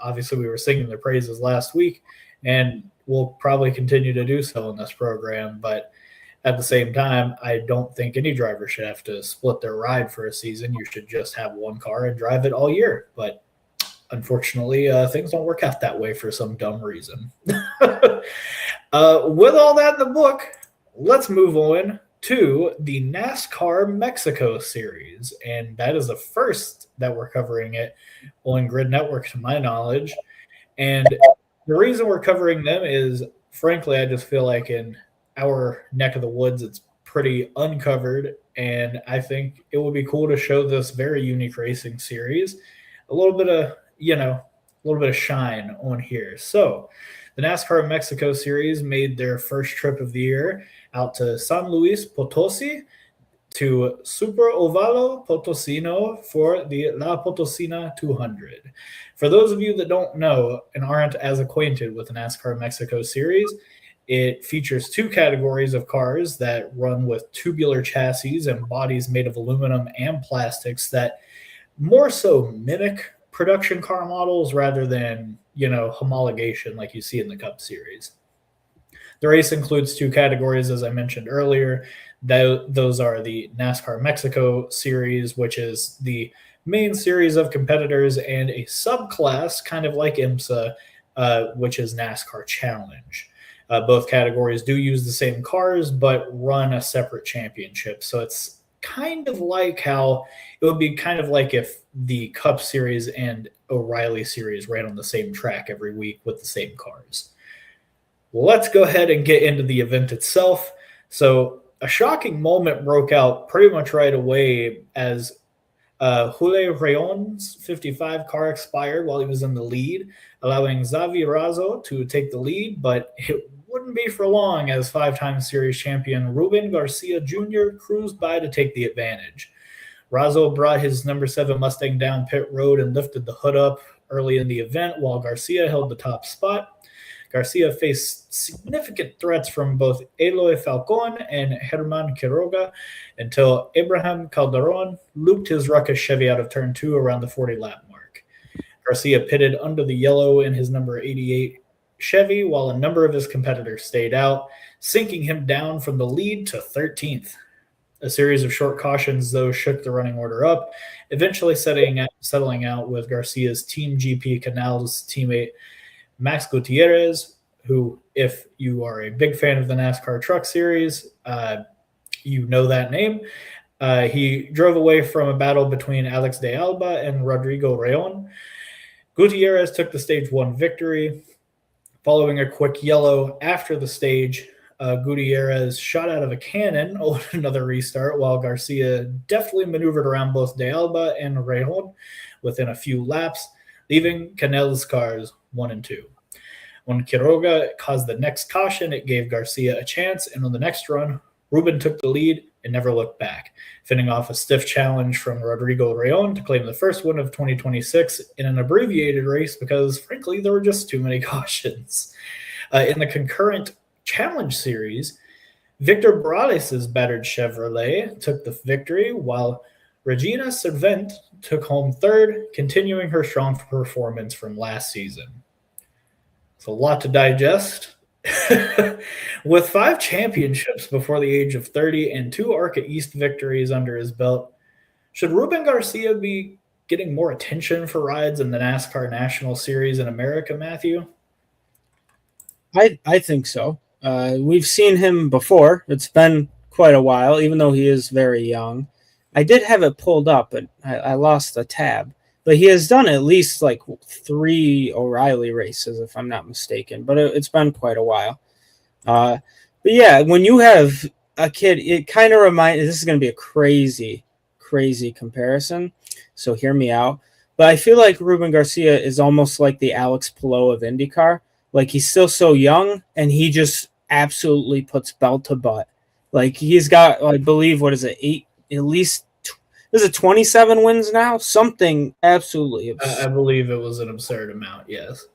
A: Obviously, we were singing their praises last week, and we'll probably continue to do so in this program. But at the same time, I don't think any driver should have to split their ride for a season. You should just have one car and drive it all year. But unfortunately, things don't work out that way for some dumb reason. With all that in the book, let's move on to the NASCAR Mexico Series. And that is the first that we're covering it on Grid Network, to my knowledge. And the reason we're covering them is, frankly, I just feel like in our neck of the woods, it's pretty uncovered. And I think it would be cool to show this very unique racing series a little bit of shine on here. So the NASCAR Mexico Series made their first trip of the year out to San Luis Potosi to Super Ovalo Potosino for the La Potosina 200. For those of you that don't know and aren't as acquainted with the NASCAR Mexico Series, It features 2 categories of cars that run with tubular chassis and bodies made of aluminum and plastics that more so mimic production car models rather than, homologation like you see in the Cup Series. The race includes 2 categories, as I mentioned earlier. Those are the NASCAR Mexico Series, which is the main series of competitors, and a subclass, kind of like IMSA, which is NASCAR Challenge. Both categories do use the same cars, but run a separate championship. So it's kind of like how it would be kind of like if the Cup Series and O'Reilly Series ran on the same track every week with the same cars. Well, let's go ahead and get into the event itself. So a shocking moment broke out pretty much right away as Julio Rayon's 55 car expired while he was in the lead, allowing Xavi Razo to take the lead, but it wouldn't be for long as 5-time series champion Ruben Garcia Jr. cruised by to take the advantage. Razo brought his number 7 Mustang down pit road and lifted the hood up early in the event while Garcia held the top spot. Garcia faced significant threats from both Eloy Falcon and Herman Quiroga until Abraham Calderon looped his ruckus Chevy out of turn 2 around the 40-lap mark. Garcia pitted under the yellow in his number 88 Chevy while a number of his competitors stayed out, sinking him down from the lead to 13th. A series of short cautions, though, shook the running order up, eventually settling out with Garcia's Team GP Canals teammate Max Gutierrez, who, if you are a big fan of the NASCAR Truck Series, you know that name. He drove away from a battle between Alex de Alba and Rodrigo Rayon. Gutierrez took the Stage 1 victory. Following a quick yellow after the stage, Gutierrez shot out of a cannon on another restart, while Garcia deftly maneuvered around both de Alba and Rayon within a few laps, leaving Canel's cars 1 and 2. When Quiroga caused the next caution, it gave Garcia a chance, and on the next run, Ruben took the lead and never looked back, fending off a stiff challenge from Rodrigo Rayon to claim the first win of 2026 in an abbreviated race because, frankly, there were just too many cautions. In the concurrent Challenge Series, Victor Morales' battered Chevrolet took the victory, while Regina Servent took home 3rd, continuing her strong performance from last season. It's a lot to digest. With 5 championships before the age of 30 and 2 ARCA East victories under his belt, should Ruben Garcia be getting more attention for rides in the NASCAR National Series in America, Matthew?
B: I think so. We've seen him before. It's been quite a while, even though he is very young. I did have it pulled up, but I lost the tab. But he has done at least like 3 O'Reilly races, if I'm not mistaken. But it's been quite a while. But yeah, when you have a kid, it kind of reminds. This is going to be a crazy comparison. So hear me out. But I feel like Ruben Garcia is almost like the Alex Palou of IndyCar. Like, he's still so young, and he just absolutely puts belt to butt. Like, he's got, I believe, what is it, 8, at least, is it 27 wins now? Something absolutely absurd.
A: I believe it was an absurd amount, yes.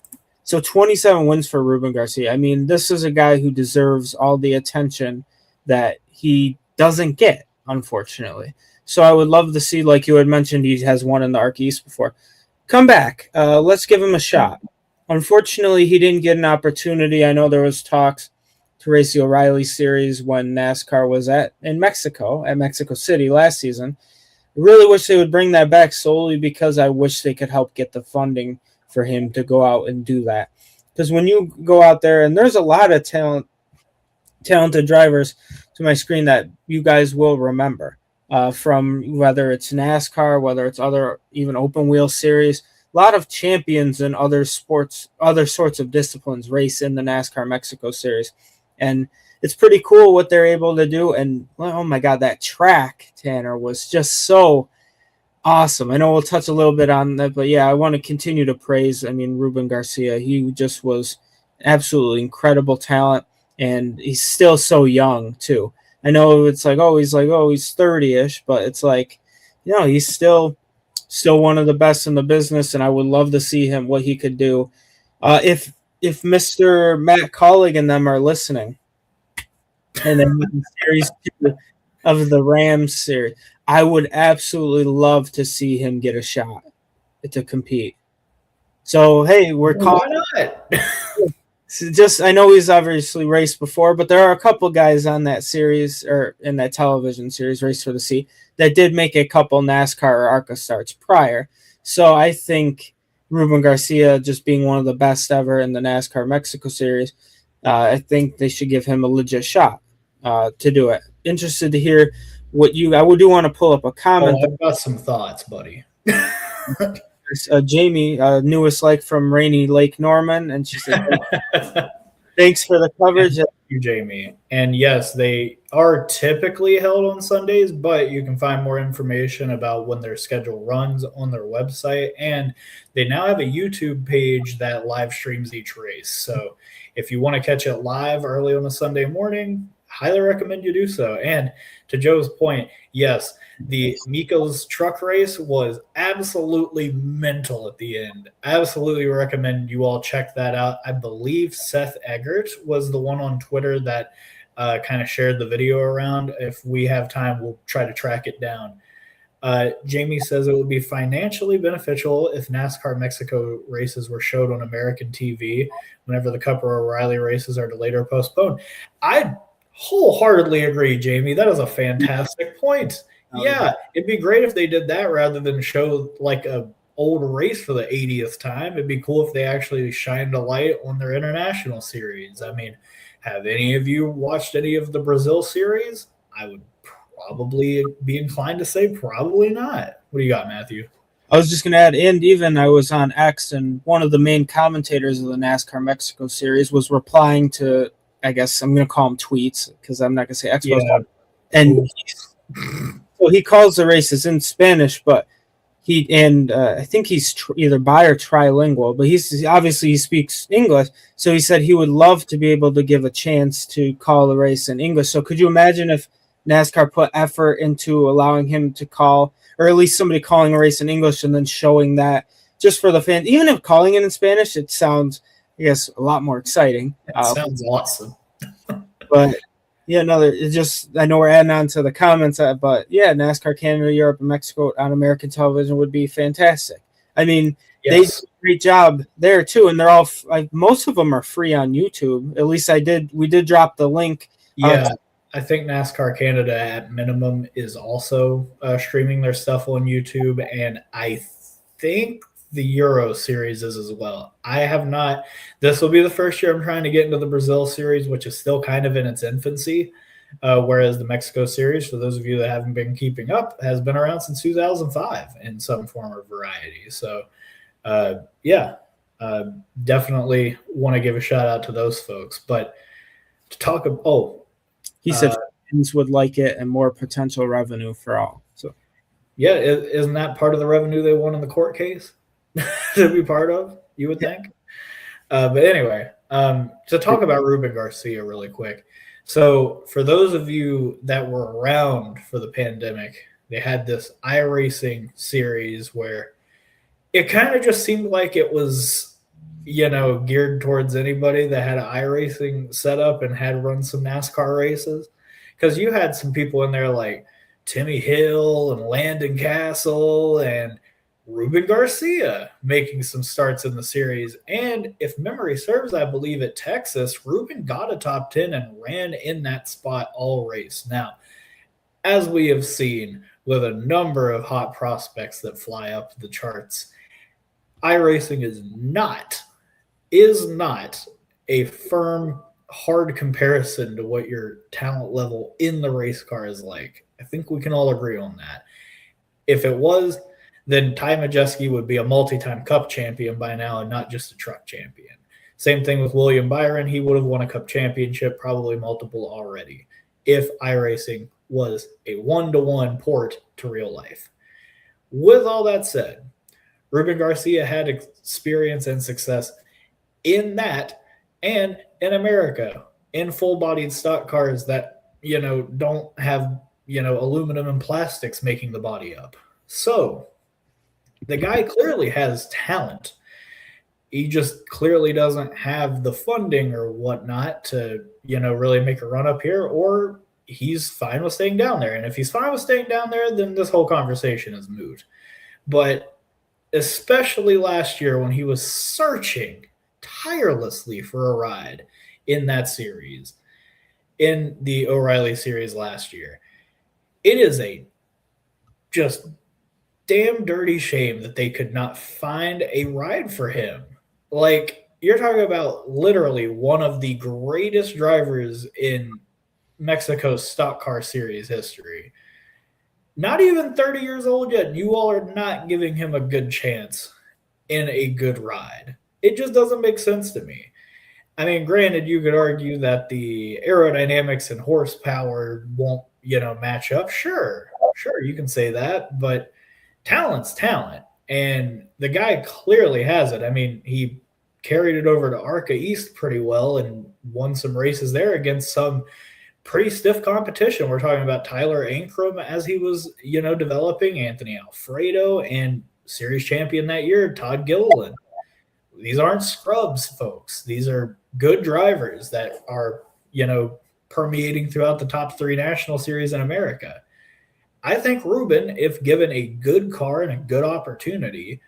B: So 27 wins for Ruben Garcia. I mean, this is a guy who deserves all the attention that he doesn't get, unfortunately. So I would love to see, like you had mentioned, he has won in the ARC East before. Come back. Let's give him a shot. Unfortunately, he didn't get an opportunity. I know there was talks to race the O'Reilly Series when NASCAR was in Mexico, at Mexico City last season. I really wish they would bring that back solely because I wish they could help get the funding for him to go out and do that. Because when you go out there, and there's a lot of talented drivers to my screen that you guys will remember, from whether it's NASCAR, whether it's other even open wheel series. A lot of champions in other sports, other sorts of disciplines race in the NASCAR Mexico Series. And it's pretty cool what they're able to do. And, oh, my God, that track, Tanner, was just so awesome. I know we'll touch a little bit on that, but, yeah, I want to continue to praise, Ruben Garcia. He just was absolutely incredible talent, and he's still so young, too. I know it's like, he's 30-ish, but it's like, he's still one of the best in the business, and I would love to see him, what he could do. If if Mr. Matt Collig and them are listening, and then series 2 of the Rams series, I would absolutely love to see him get a shot to compete. So hey, we're
A: Why not?
B: just I know he's obviously raced before, but there are a couple guys on that series or in that television series, Race for the Sea, that did make a couple NASCAR or ARCA starts prior. So I think Ruben Garcia, just being one of the best ever in the NASCAR Mexico Series, I think they should give him a legit shot to do it. Interested to hear what you. I do want to pull up a comment.
A: I've got some thoughts, buddy.
B: Jamie, newest like from Rainy Lake Norman, and she said, "Thanks for the coverage."
A: Thank you, Jamie. And yes, they are typically held on Sundays, but you can find more information about when their schedule runs on their website. And they now have a YouTube page that live streams each race. So if you want to catch it live early on a Sunday morning, highly recommend you do so. And to Joe's point, yes, the Miko's truck race was absolutely mental at the end. Absolutely recommend you all check that out. I believe Seth Eggert was the one on Twitter that kind of shared the video around. If we have time, we'll try to track it down. Jamie says it would be financially beneficial if NASCAR Mexico races were showed on American TV whenever the Cup or O'Reilly races are delayed or postponed. I wholeheartedly agree, Jamie. That is a fantastic point. Yeah, it'd be great if they did that rather than show like a old race for the 80th time. It'd be cool if they actually shined a light on their international series. I mean, have any of you watched any of the Brazil series? I would probably be inclined to say probably not. What do you got, Matthew?
B: I was just going to add, and even I was on X, and one of the main commentators of the NASCAR Mexico Series was replying to, I guess I'm going to call them tweets because I'm not going to say X. Yeah. And so he calls the races in Spanish, but I think he's either bi or trilingual, but he speaks English. So he said he would love to be able to give a chance to call the race in English. So could you imagine if NASCAR put effort into allowing him to call, or at least somebody calling a race in English and then showing that just for the fans? Even if calling it in Spanish, it sounds, I guess, a lot more exciting.
A: It sounds awesome.
B: But yeah, I know we're adding on to the comments, but yeah, NASCAR Canada, Europe, and Mexico on American television would be fantastic. I mean, They do a great job there too, and they're all most of them are free on YouTube. At least we did drop the link.
A: Yeah, I think NASCAR Canada at minimum is also streaming their stuff on YouTube, and I think the Euro series is as well. I have not. This will be the first year I'm trying to get into the Brazil series, which is still kind of in its infancy, whereas the Mexico series, for those of you that haven't been keeping up, has been around since 2005 in some form or variety. So, definitely want to give a shout out to those folks. But to talk about,
B: he said fans would like it and more potential revenue for all. So,
A: yeah, isn't that part of the revenue they won in the court case to be part of? You would think. But anyway, to talk about Ruben Garcia really quick. So for those of you that were around for the pandemic, they had this iRacing series where it kind of just seemed like it was, geared towards anybody that had an iRacing setup and had run some NASCAR races. Because you had some people in there like Timmy Hill and Landon Castle and Ruben Garcia making some starts in the series. And if memory serves, I believe at Texas, Ruben got a top 10 and ran in that spot all race. Now, as we have seen with a number of hot prospects that fly up the charts, iRacing is not a firm, hard comparison to what your talent level in the race car is like. I think we can all agree on that. If it was, then Ty Majeski would be a multi-time Cup champion by now and not just a truck champion. Same thing with William Byron. He would have won a Cup championship, probably multiple already, if iRacing was a one-to-one port to real life. With all that said, Ruben Garcia had experience and success in that and in America, in full-bodied stock cars that, don't have, aluminum and plastics making the body up. So the guy clearly has talent. he just clearly doesn't have the funding or whatnot to, really make a run up here, or he's fine with staying down there. And if he's fine with staying down there, then this whole conversation is moot. But especially last year when he was searching tirelessly for a ride in that series, in the O'Reilly series last year, it is a just damn dirty shame that they could not find a ride for him. Like, you're talking about literally one of the greatest drivers in Mexico's stock car series history. Not even 30 years old yet. You all are not giving him a good chance in a good ride. It just doesn't make sense to me. I mean, granted, you could argue that the aerodynamics and horsepower won't, match up. Sure, you can say that, but talent's talent, and the guy clearly has it. I mean, he carried it over to ARCA East pretty well and won some races there against some pretty stiff competition. We're talking about Tyler Ankrum as he was, developing, Anthony Alfredo, and series champion that year, Todd Gilliland. These aren't scrubs, folks. These are good drivers that are, permeating throughout the top 3 national series in America. I think Ruben, if given a good car and a good opportunity,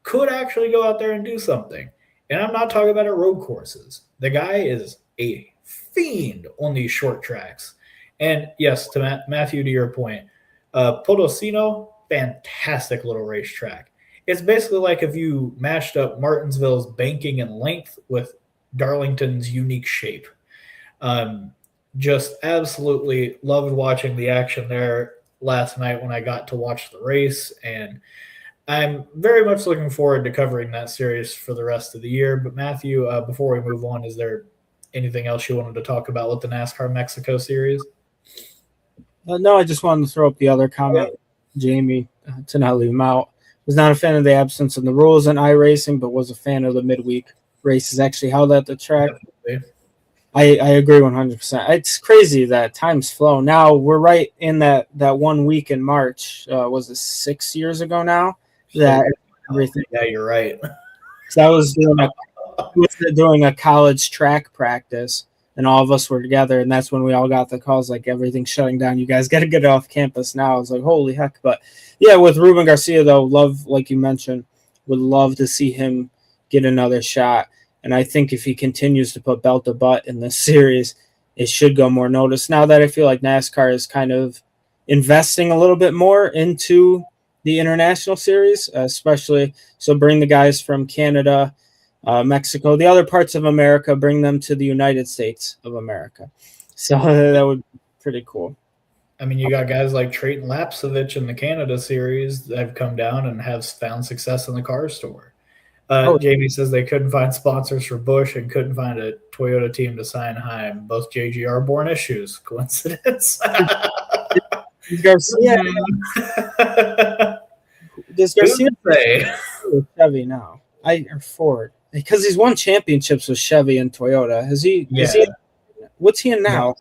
A: could actually go out there and do something. And I'm not talking about at road courses. The guy is a fiend on these short tracks. And yes, to Matthew, to your point, Potosino, fantastic little racetrack. It's basically like if you mashed up Martinsville's banking and length with Darlington's unique shape. Just absolutely loved watching the action there last night when I got to watch the race, and I'm very much looking forward to covering that series for the rest of the year. But Matthew, before we move on, is there anything else you wanted to talk about with the NASCAR Mexico Series?
B: No, I just wanted to throw up the other comment, Jamie, to not leave him out. Was not a fan of the absence of the rules in iRacing, but was a fan of the midweek races actually held at the track. Definitely. I agree 100%. It's crazy that time's flown. Now we're right in that 1 week in March. Was it 6 years ago now? That everything.
A: Yeah, you're right.
B: So I was doing a college track practice, and all of us were together, and that's when we all got the calls like everything's shutting down. You guys got to get off campus now. I was like, holy heck! But yeah, with Ruben Garcia though, love, like you mentioned, would love to see him get another shot. And I think if he continues to put belt to butt in this series, it should go more notice. Now that I feel like NASCAR is kind of investing a little bit more into the international series, especially so bring the guys from Canada, Mexico, the other parts of America, bring them to the United States of America. So that would be pretty cool.
A: I mean, you got guys like Trayton Lapsovich in the Canada series that have come down and have found success in the car store. Jamie says they couldn't find sponsors for Busch and couldn't find a Toyota team to sign Heim. Both JGR born issues. Coincidence?
B: Garcia. Does Garcia
A: say
B: Chevy now? Or Ford? Because he's won championships with Chevy and Toyota. Has he?
A: Yeah.
B: What's he in now?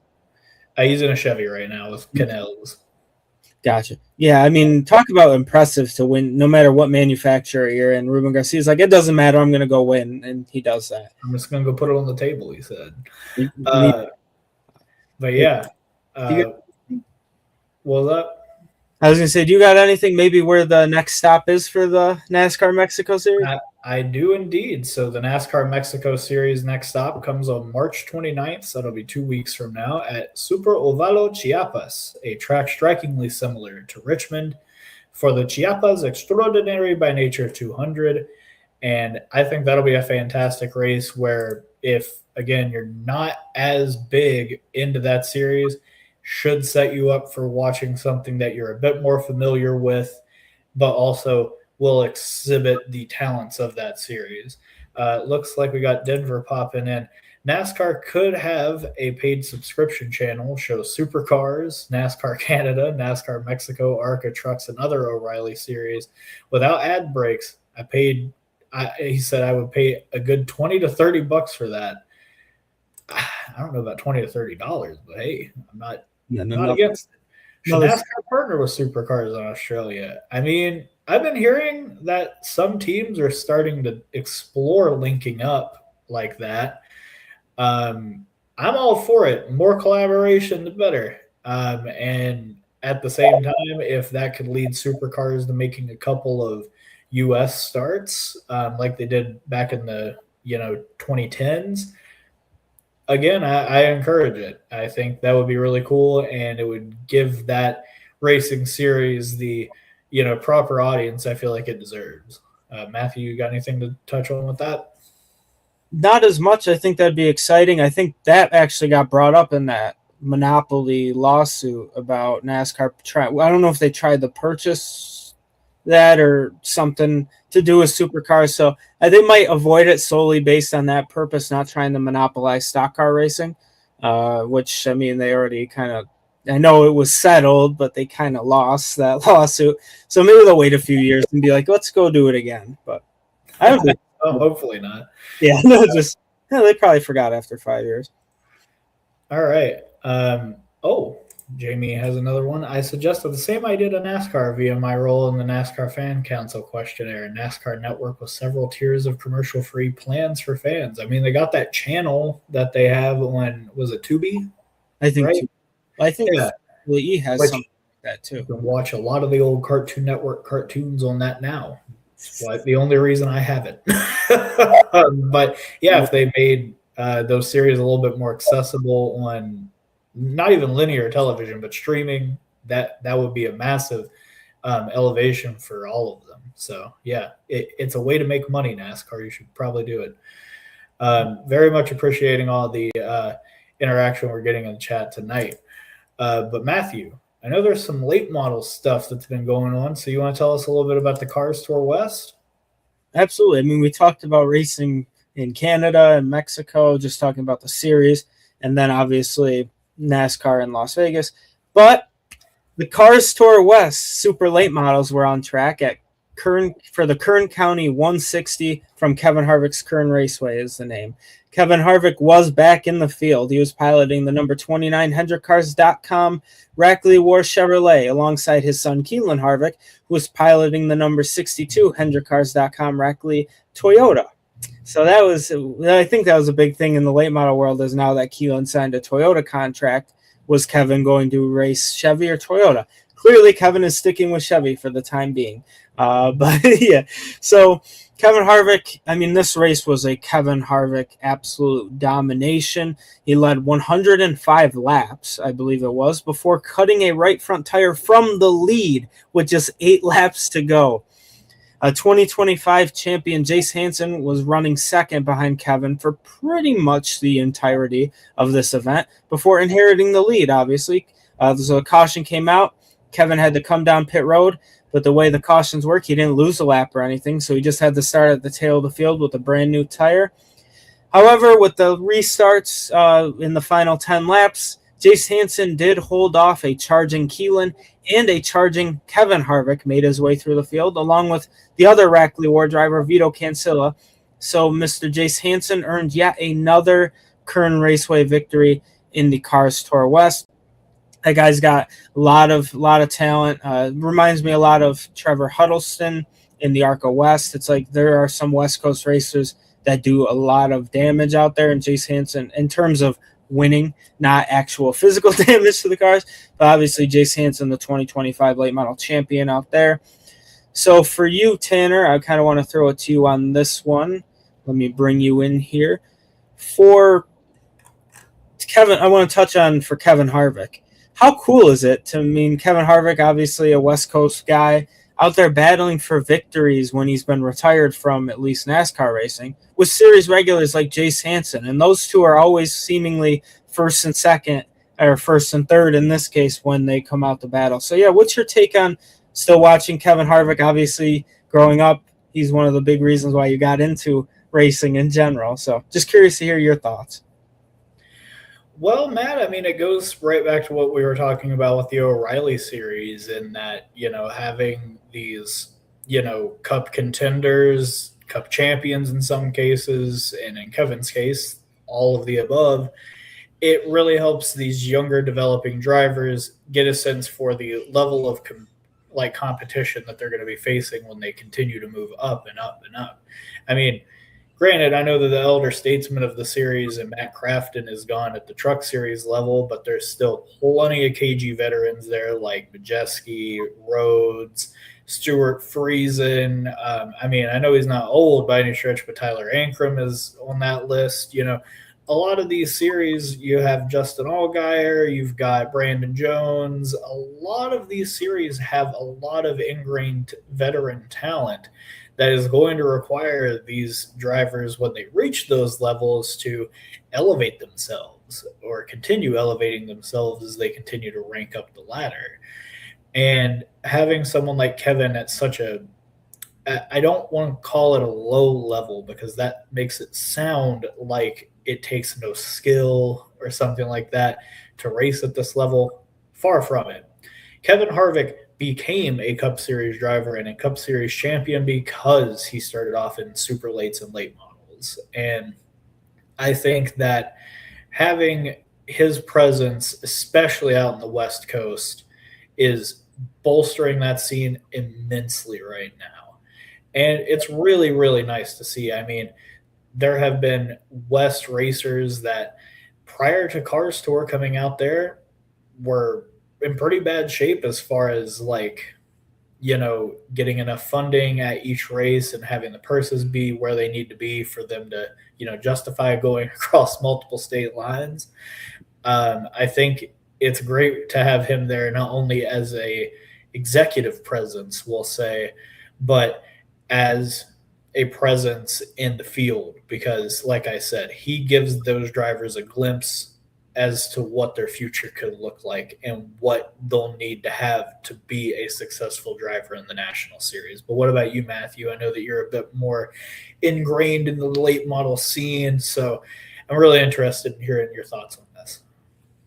A: He's in a Chevy right now with Canels.
B: Gotcha. Yeah, I mean, talk about impressive to win no matter what manufacturer you're in. Ruben Garcia's like, it doesn't matter, I'm going to go win, and he does that.
A: I'm just going to go put it on the table, he said. But yeah. What was that?
B: I was going to say, do you got anything maybe where the next stop is for the NASCAR Mexico Series?
A: I do indeed. So the NASCAR Mexico Series next stop comes on March 29th. So that'll be 2 weeks from now at Super Ovalo, Chiapas, a track strikingly similar to Richmond for the Chiapas Extraordinary by Nature 200. And I think that'll be a fantastic race where if, again, you're not as big into that series, should set you up for watching something that you're a bit more familiar with, but also will exhibit the talents of that series. Looks like we got Denver popping in. NASCAR could have a paid subscription channel, show supercars, NASCAR Canada, NASCAR Mexico, ARCA trucks, and other O'Reilly series without ad breaks. He said I would pay a good $20 to $30 for that. I don't know about $20 to $30, but hey, I'm not against it. Should NASCAR partner with supercars in Australia? I mean, I've been hearing that some teams are starting to explore linking up like that. I'm all for it. More collaboration, the better. And at the same time, if that could lead supercars to making a couple of U.S. starts, like they did back in the 2010s, again, I encourage it. I think that would be really cool, and it would give that racing series the proper audience I feel like it deserves. Matthew, you got anything to touch on with that?
B: Not as much. I think that'd be exciting. I think that actually got brought up in that monopoly lawsuit about NASCAR. I don't know if they tried to purchase that or something to do with supercars. So they might avoid it solely based on that purpose, not trying to monopolize stock car racing, which, I mean, they already kind of, I know it was settled, but they kind of lost that lawsuit. So maybe they'll wait a few years and be like, let's go do it again. But I don't think.
A: Oh, hopefully not.
B: Yeah, no, they probably forgot after 5 years.
A: All right. Jamie has another one. I suggested the same idea to NASCAR via my role in the NASCAR Fan Council questionnaire. NASCAR Network with several tiers of commercial-free plans for fans. I mean, they got that channel that they have on, was it Tubi?
B: I think.
A: Right?
B: I think E has something like that too.
A: You can watch a lot of the old Cartoon Network cartoons on that now. It's like the only reason I have it. But yeah, if they made those series a little bit more accessible on not even linear television, but streaming, that would be a massive elevation for all of them. So yeah, it's a way to make money, NASCAR. You should probably do it. Very much appreciating all the interaction we're getting in the chat tonight. But Matthew, I know there's some late model stuff that's been going on. So you want to tell us a little bit about the Cars Tour West?
B: Absolutely. I mean, we talked about racing in Canada and Mexico, just talking about the series, and then obviously NASCAR in Las Vegas. But the Cars Tour West super late models were on track at Kern for the Kern County 160 from Kevin Harvick's Kern Raceway is the name. Kevin Harvick was back in the field. He was piloting the number 29 HendrickCars.com Rackley War Chevrolet alongside his son Keelan Harvick, who was piloting the number 62 HendrickCars.com Rackley Toyota. So I think that was a big thing in the late model world, is now that Keelan signed a Toyota contract, was Kevin going to race Chevy or Toyota? Clearly, Kevin is sticking with Chevy for the time being. But yeah, so Kevin Harvick, I mean, this race was a Kevin Harvick absolute domination. He led 105 laps, I believe it was, before cutting a right front tire from the lead with just 8 laps to go. 2025 champion Jace Hansen was running second behind Kevin for pretty much the entirety of this event before inheriting the lead, obviously. So a caution came out. Kevin had to come down pit road, but the way the cautions work, he didn't lose a lap or anything, so he just had to start at the tail of the field with a brand new tire. However, with the restarts in the final 10 laps, Jace Hansen did hold off a charging Keelan, and a charging Kevin Harvick made his way through the field, along with the other Rackley War driver, Vito Cancilla. So Mr. Jace Hansen earned yet another Kern Raceway victory in the Cars Tour West. That guy's got a lot of talent. Reminds me a lot of Trevor Huddleston in the ARCA West. It's like there are some West Coast racers that do a lot of damage out there, and Jace Hansen, in terms of winning, not actual physical damage to the cars, but obviously Jace Hansen, the 2025 late model champion out there. So for you, Tanner, I kind of want to throw it to you on this one. Let me bring you in here. For Kevin, I want to touch on for Kevin Harvick. How cool is it to mean Kevin Harvick, obviously a West Coast guy, out there battling for victories when he's been retired from at least NASCAR racing, with series regulars like Jace Hansen, and those two are always seemingly first and second, or first and third in this case, when they come out to battle. So yeah, what's your take on still watching Kevin Harvick? Obviously, growing up, he's one of the big reasons why you got into racing in general. So just curious to hear your thoughts.
A: Well, Matt, I mean, it goes right back to what we were talking about with the O'Reilly series, in that, having these, cup contenders, cup champions in some cases, and in Kevin's case, all of the above, it really helps these younger developing drivers get a sense for the level of like competition that they're going to be facing when they continue to move up and up and up. I mean, granted, I know that the elder statesman of the series and Matt Crafton is gone at the truck series level, but there's still plenty of KG veterans there like Majeski, Rhodes, Stuart Friesen. I mean, I know he's not old by any stretch, but Tyler Ankrum is on that list. You know, a lot of these series, you have Justin Allgaier, you've got Brandon Jones. A lot of these series have a lot of ingrained veteran talent that is going to require these drivers, when they reach those levels, to elevate themselves or continue elevating themselves as they continue to rank up the ladder. And having someone like Kevin at such a, I don't want to call it a low level because that makes it sound like it takes no skill or something like that to race at this level. Far from it. Kevin Harvick became a Cup Series driver and a Cup Series champion because he started off in super lates and late models. And I think that having his presence, especially out on the West Coast, is bolstering that scene immensely right now. And it's really, really nice to see. I mean, there have been West racers that prior to Cars Tour coming out there were in pretty bad shape as far as, like, you know, getting enough funding at each race and having the purses be where they need to be for them to, you know, justify going across multiple state lines. I think it's great to have him there, not only as a executive presence, we'll say, but as a presence in the field, because like I said, he gives those drivers a glimpse as to what their future could look like and what they'll need to have to be a successful driver in the National Series. But what about you, Matthew? I know that you're a bit more ingrained in the late model scene, so I'm really interested in hearing your thoughts on this.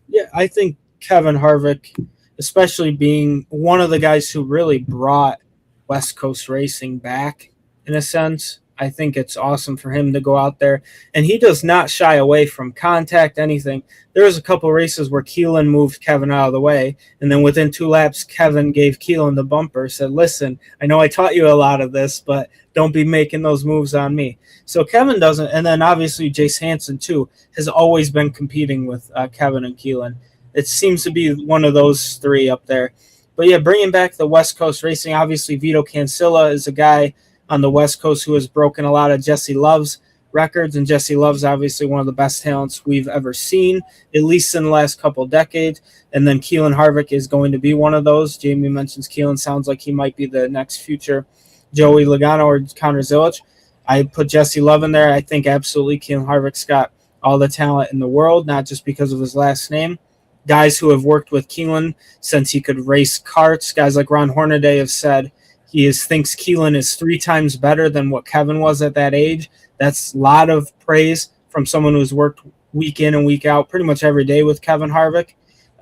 B: Yeah, I think Kevin Harvick, especially being one of the guys who really brought West Coast racing back, in a sense, I think it's awesome for him to go out there. And he does not shy away from contact, anything. There was a couple races where Keelan moved Kevin out of the way, and then within 2 laps, Kevin gave Keelan the bumper, said, listen, I know I taught you a lot of this, but don't be making those moves on me. So Kevin doesn't. And then obviously Jace Hansen, too, has always been competing with Kevin and Keelan. It seems to be one of those 3 up there. But, yeah, bringing back the West Coast racing, obviously Vito Cancilla is a guy on the West Coast who has broken a lot of Jesse Love's records, and Jesse Love's obviously one of the best talents we've ever seen, at least in the last couple decades. And then Keelan Harvick is going to be one of those. Jamie mentions Keelan, sounds like he might be the next future Joey Logano or Connor Zilic. I put Jesse Love in there. I think absolutely Keelan Harvick's got all the talent in the world, not just because of his last name. Guys who have worked with Keelan since he could race karts, guys like Ron Hornaday have said he thinks Keelan is 3 times better than what Kevin was at that age. That's a lot of praise from someone who's worked week in and week out pretty much every day with Kevin Harvick,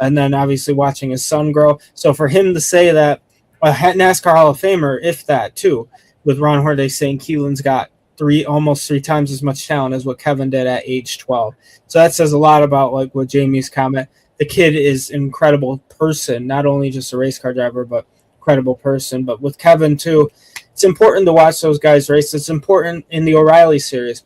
B: and then obviously watching his son grow. So for him to say that, a NASCAR Hall of Famer, if that too, with Ron Hornaday saying Keelan's got almost 3 times as much talent as what Kevin did at age 12. So that says a lot about like what Jamie's comment. The kid is an incredible person, not only just a race car driver, but incredible person. But with Kevin too, it's important to watch those guys race. It's important in the O'Reilly series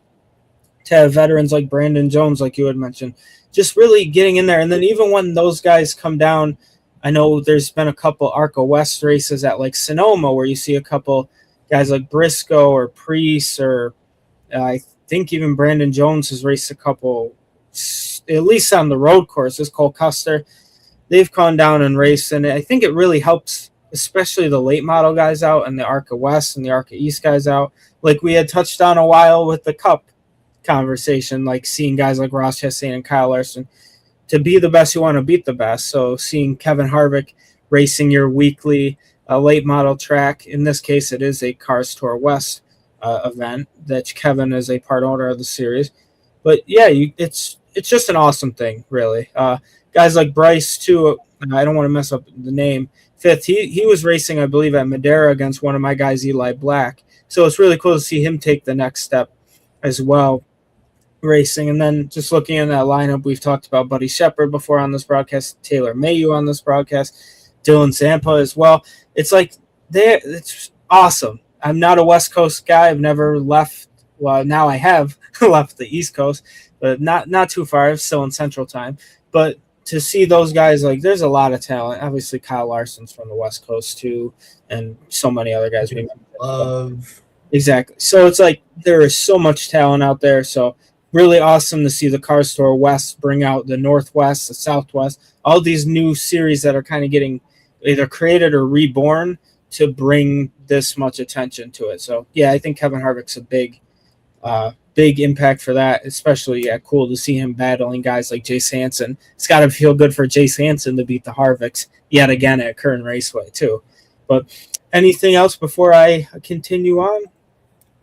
B: to have veterans like Brandon Jones, like you had mentioned, just really getting in there. And then even when those guys come down, I know there's been a couple ARCA West races at like Sonoma where you see a couple guys like Briscoe or Priest, or I think even Brandon Jones has raced a couple, at least on the road courses, Cole Custer. They've gone down and raced, and I think it really helps especially the late model guys out and the ARCA West and the ARCA East guys out. Like we had touched on a while with the Cup conversation, like seeing guys like Ross Chastain and Kyle Larson. To be the best, you want to beat the best. So seeing Kevin Harvick racing your weekly late model track, in this case it is a Cars Tour West event that Kevin is a part owner of the series. But yeah, it's just an awesome thing, really. Guys like Bryce too, I don't want to mess up the name, fifth, he was racing, I believe, at Madera against one of my guys, Eli Black. So it's really cool to see him take the next step as well, racing. And then just looking at that lineup, we've talked about Buddy Shepard before on this broadcast, Taylor Mayu on this broadcast, Dylan Zampa as well. It's like it's awesome. I'm not a West Coast guy. I've never left. Well, now I have left the East Coast, but not too far. I'm still in Central Time. But to see those guys, like, there's a lot of talent. Obviously, Kyle Larson's from the West Coast too, and so many other guys we
A: love.
B: Exactly. So it's like there is so much talent out there. So really awesome to see the Cars Tour West bring out the Northwest, the Southwest, all these new series that are kind of getting either created or reborn to bring this much attention to it. So yeah, I think Kevin Harvick's a big impact for that, especially cool to see him battling guys like Jace Hansen. It's got to feel good for Jace Hansen to beat the Harvicks yet again at Kern Raceway too. But anything else before I continue on?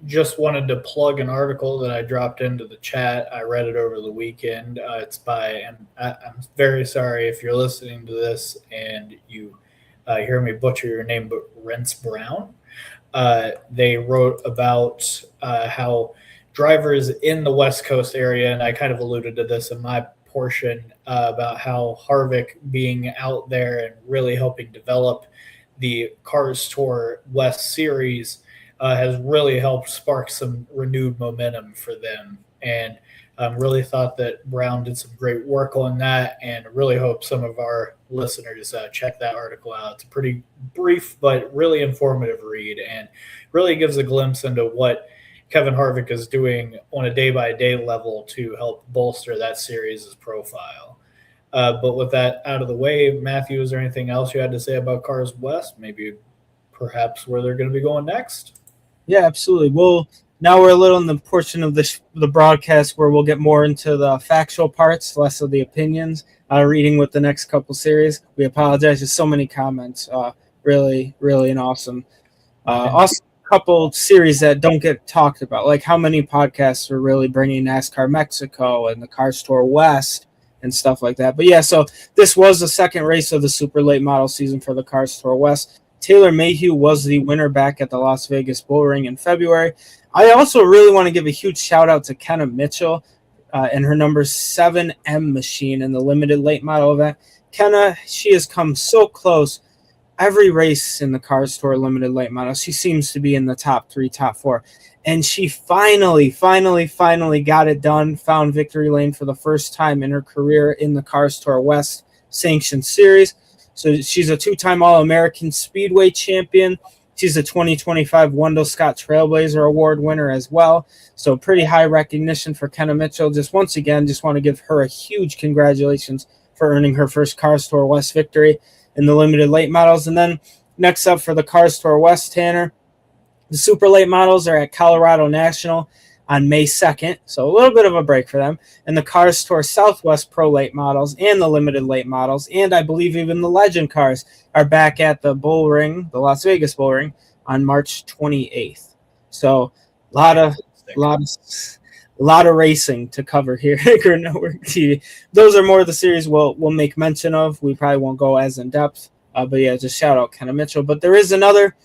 A: Just wanted to plug an article that I dropped into the chat. I read it over the weekend. It's by, and I'm very sorry if you're listening to this and you hear me butcher your name, but Rence Brown. They wrote about how drivers in the West Coast area, and I kind of alluded to this in my portion, about how Harvick being out there and really helping develop the Cars Tour West Series has really helped spark some renewed momentum for them. And really thought that Brown did some great work on that, and really hope some of our listeners check that article out. It's a pretty brief but really informative read, and really gives a glimpse into what Kevin Harvick is doing on a day-by-day level to help bolster that series' profile. But with that out of the way, Matthew, is there anything else you had to say about Cars West? Maybe perhaps where they're going to be going next?
B: Yeah, absolutely. Well, now we're a little in the portion of the broadcast where we'll get more into the factual parts, less of the opinions, reading with the next couple series. We apologize. There's so many comments. Really, really an awesome couple series that don't get talked about. Like how many podcasts are really bringing NASCAR Mexico and the Cars Tour West and stuff like that. But yeah, so this was the second race of the super late model season for the Cars Tour West. Taylor Mayhew was the winner back at the Las Vegas Bull Ring in February. I also really want to give a huge shout out to Kenna Mitchell and her number 7M machine in the limited late model event. Kenna, she has come so close every race in the Cars Tour limited late model. She seems to be in the top 3, top 4. And she finally got it done, found victory lane for the first time in her career in the Cars Tour West sanctioned series. So she's a 2-time All-American Speedway champion. She's a 2025 Wendell Scott Trailblazer Award winner as well. So pretty high recognition for Kenna Mitchell. Just once again, just want to give her a huge congratulations for earning her first Cars Tour West victory in the limited late models. And then next up for the Cars Tour West, Tanner, the super late models are at Colorado National on May 2nd, so a little bit of a break for them. And the Cars Tour Southwest Pro late models and the limited late models, and I believe even the Legend cars, are back at the Bull Ring, the Las Vegas Bull Ring, on March 28th. So a lot of racing to cover here at Kern Network TV. Those are more of the series we'll make mention of. We probably won't go as in depth, but yeah, just shout out Kenna Mitchell. But there is another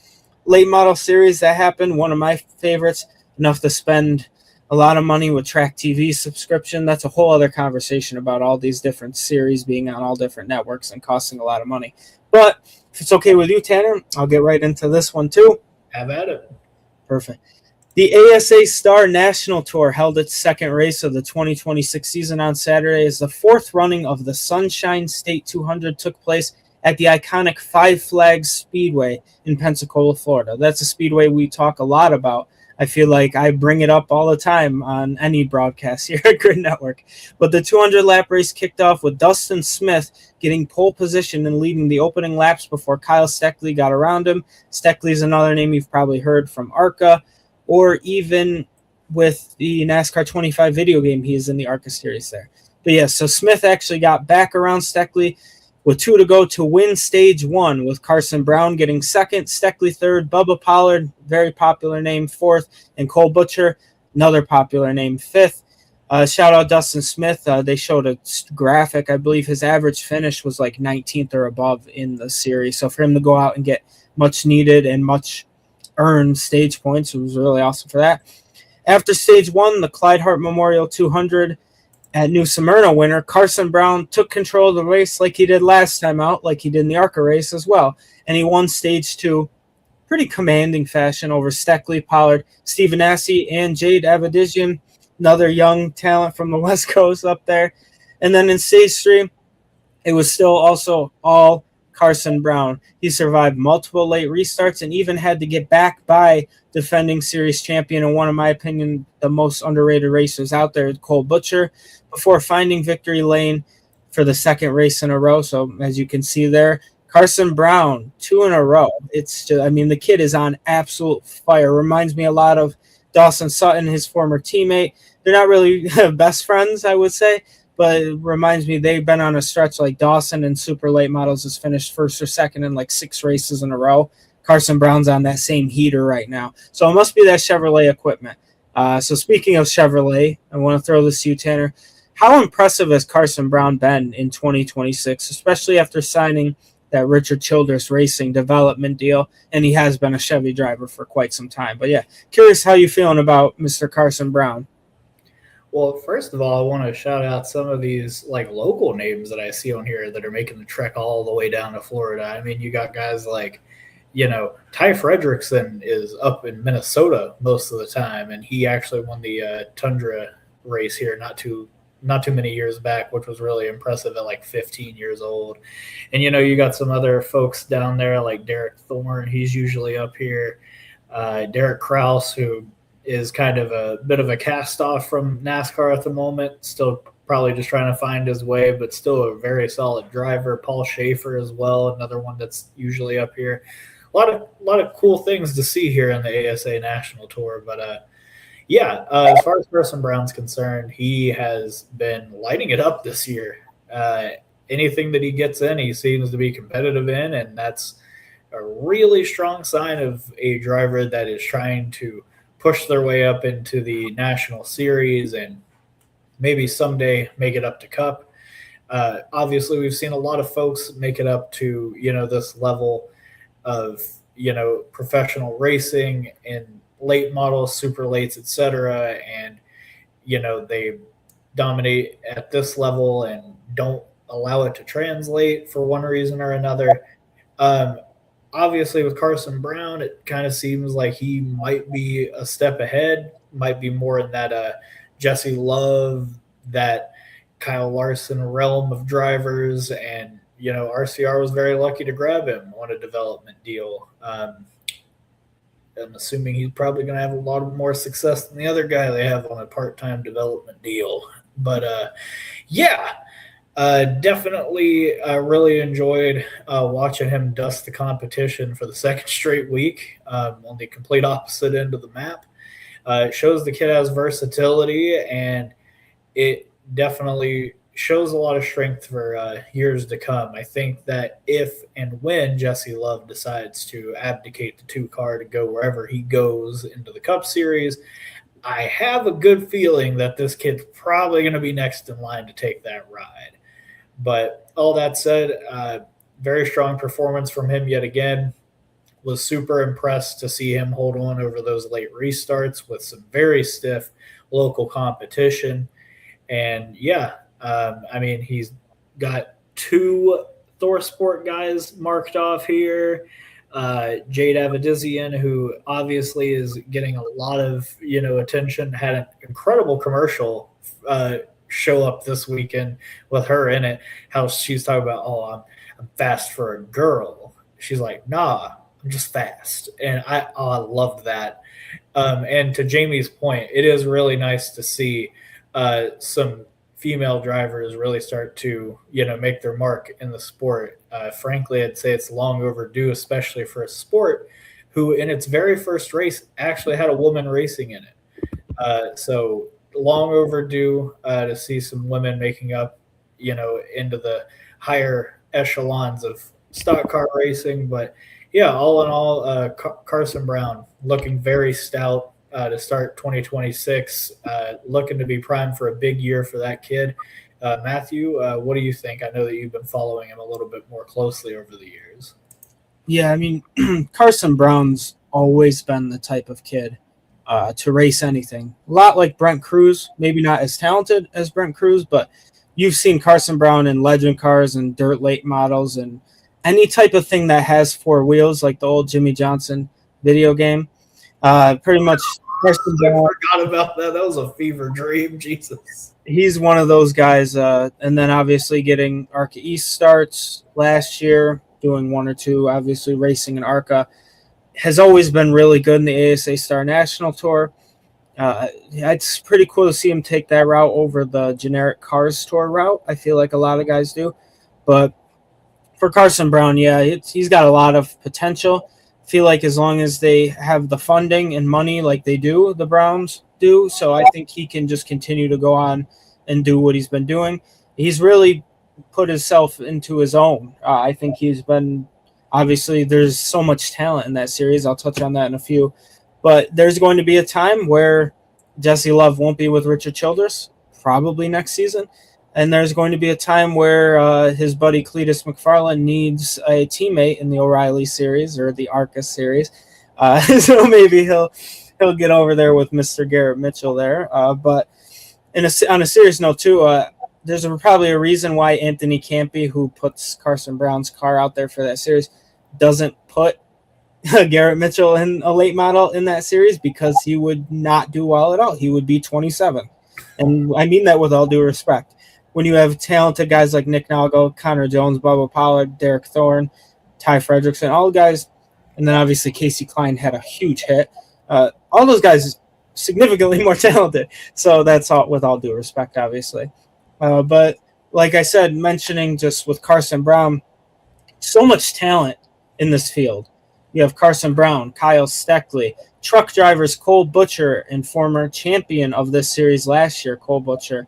B: late model series that happened, one of my favorites, enough to spend a lot of money with Track TV subscription. That's a whole other conversation about all these different series being on all different networks and costing a lot of money. But if it's okay with you, Tanner, I'll get right into this one too.
A: Have at it.
B: Perfect. The ASA STAR National Tour held its second race of the 2026 season on Saturday as the fourth running of the Sunshine State 200 took place at the iconic Five Flags Speedway in Pensacola, Florida. That's a speedway we talk a lot about. I feel like I bring it up all the time on any broadcast here at Grid Network. But the 200-lap race kicked off with Dustin Smith getting pole position and leading the opening laps before Kyle Steckley got around him. Steckley is another name you've probably heard from ARCA, or even with the NASCAR 25 video game. He is in the ARCA series there. But yeah, so Smith actually got back around Steckley with 2 to go to win stage 1, with Carson Brown getting second, Steckley third, Bubba Pollard, very popular name, fourth, and Cole Butcher, another popular name, fifth. Shout out Dustin Smith. They showed a graphic. I believe his average finish was like 19th or above in the series. So for him to go out and get much needed and much earned stage points, it was really awesome for that. After stage 1, the Clyde Hart Memorial 200 at New Smyrna winner, Carson Brown took control of the race like he did last time out, like he did in the ARCA race as well. And he won stage 2 pretty commanding fashion over Steckley, Pollard, Stephen Assey, and Jade Avedizian, another young talent from the West Coast up there. And then in stage 3, it was still also all Carson Brown. He survived multiple late restarts and even had to get back by defending series champion and one of my opinion the most underrated racers out there, Cole Butcher, before finding victory lane for the second race in a row. So as you can see there, Carson Brown 2 in a row. It's just, I mean, the kid is on absolute fire. Reminds me a lot of Dawson Sutton, his former teammate. They're not really best friends, I would say, but it reminds me they've been on a stretch like Dawson and Super Late Models has finished first or second in like 6 races in a row. Carson Brown's on that same heater right now. So it must be that Chevrolet equipment. So speaking of Chevrolet, I want to throw this to you, Tanner. How impressive has Carson Brown been in 2026, especially after signing that Richard Childress Racing development deal, and he has been a Chevy driver for quite some time. But yeah, curious how you feeling about Mr. Carson Brown.
A: Well, first of all, I want to shout out some of these like local names that I see on here that are making the trek all the way down to Florida. I mean, you got guys like, Ty Fredrickson is up in Minnesota most of the time, and he actually won the Tundra race here not too many years back, which was really impressive at like 15 years old. And, you got some other folks down there like Derek Thorne. He's usually up here. Derek Kraus, who is kind of a bit of a cast off from NASCAR at the moment, still probably just trying to find his way, but still a very solid driver. Paul Schaefer as well, another one that's usually up here. A lot of cool things to see here in the ASA National Tour, but as far as Carson Brown's concerned, he has been lighting it up this year. Anything that he gets in, he seems to be competitive in, and that's a really strong sign of a driver that is trying to push their way up into the National Series and maybe someday make it up to Cup. Obviously, we've seen a lot of folks make it up to, this level of, professional racing and late models, super lates, etc. And, they dominate at this level and don't allow it to translate for one reason or another. Obviously, with Carson Brown, it kind of seems like he might be a step ahead, might be more in that Jesse Love, that Kyle Larson realm of drivers. And, RCR was very lucky to grab him on a development deal. I'm assuming he's probably going to have a lot of more success than the other guy they have on a part-time development deal. But, definitely really enjoyed watching him dust the competition for the second straight week on the complete opposite end of the map. It shows the kid has versatility, and it definitely shows a lot of strength for years to come. I think that if and when Jesse Love decides to abdicate the 2-car to go wherever he goes into the Cup Series, I have a good feeling that this kid's probably going to be next in line to take that ride. But all that said, very strong performance from him yet again. Was super impressed to see him hold on over those late restarts with some very stiff local competition. And he's got 2 ThorSport guys marked off here. Jade Avedizian, who obviously is getting a lot of attention, had an incredible commercial show up this weekend with her in it. How she's talking about, I'm fast for a girl. She's like, nah, I'm just fast, and I loved that. And to Jamie's point, it is really nice to see some female drivers really start to make their mark in the sport. Frankly, I'd say it's long overdue, especially for a sport who in its very first race actually had a woman racing in it. So long overdue to see some women making up into the higher echelons of stock car racing. But all in all, Carson Brown looking very stout to start 2026, looking to be primed for a big year for that kid. Matthew, what do you think? I know that you've been following him a little bit more closely over the years.
B: Yeah, I mean, Carson Brown's always been the type of kid to race anything. A lot like Brent Cruz, maybe not as talented as Brent Cruz, but you've seen Carson Brown in legend cars and dirt late models and any type of thing that has four wheels, like the old Jimmy Johnson video game. Pretty much Carson
A: I
B: Brown.
A: forgot about that. That was a fever dream. Jesus.
B: He's one of those guys. And then obviously getting ARCA East starts last year, doing one or two, obviously racing in ARCA. Has always been really good in the ASA Star National Tour. It's pretty cool to see him take that route over the generic Cars Tour route. I feel like a lot of guys do. But for Carson Brown, yeah, he's got a lot of potential. I feel like as long as they have the funding and money like they do, the Browns do. So I think he can just continue to go on and do what he's been doing. He's really put himself into his own. I think he's been – obviously, there's so much talent in that series. I'll touch on that in a few. But there's going to be a time where Jesse Love won't be with Richard Childress, probably next season. And there's going to be a time where his buddy Cletus McFarland needs a teammate in the O'Reilly series or the ARCA series. So maybe he'll get over there with Mr. Garrett Mitchell there. But on a serious note, too, there's probably a reason why Anthony Campy, who puts Carson Brown's car out there for that series, doesn't put Garrett Mitchell in a late model in that series, because he would not do well at all. He would be 27. And I mean that with all due respect. When you have talented guys like Nick Nalgo, Connor Jones, Bubba Pollard, Derek Thorne, Ty Fredrickson, all guys, and then obviously Casey Klein had a huge hit. All those guys significantly more talented. So that's all with all due respect, obviously. But like I said, mentioning just with Carson Brown, so much talent in this field. You have Carson Brown, Kyle Steckley, truck drivers Cole Butcher, and former champion of this series last year, Cole Butcher.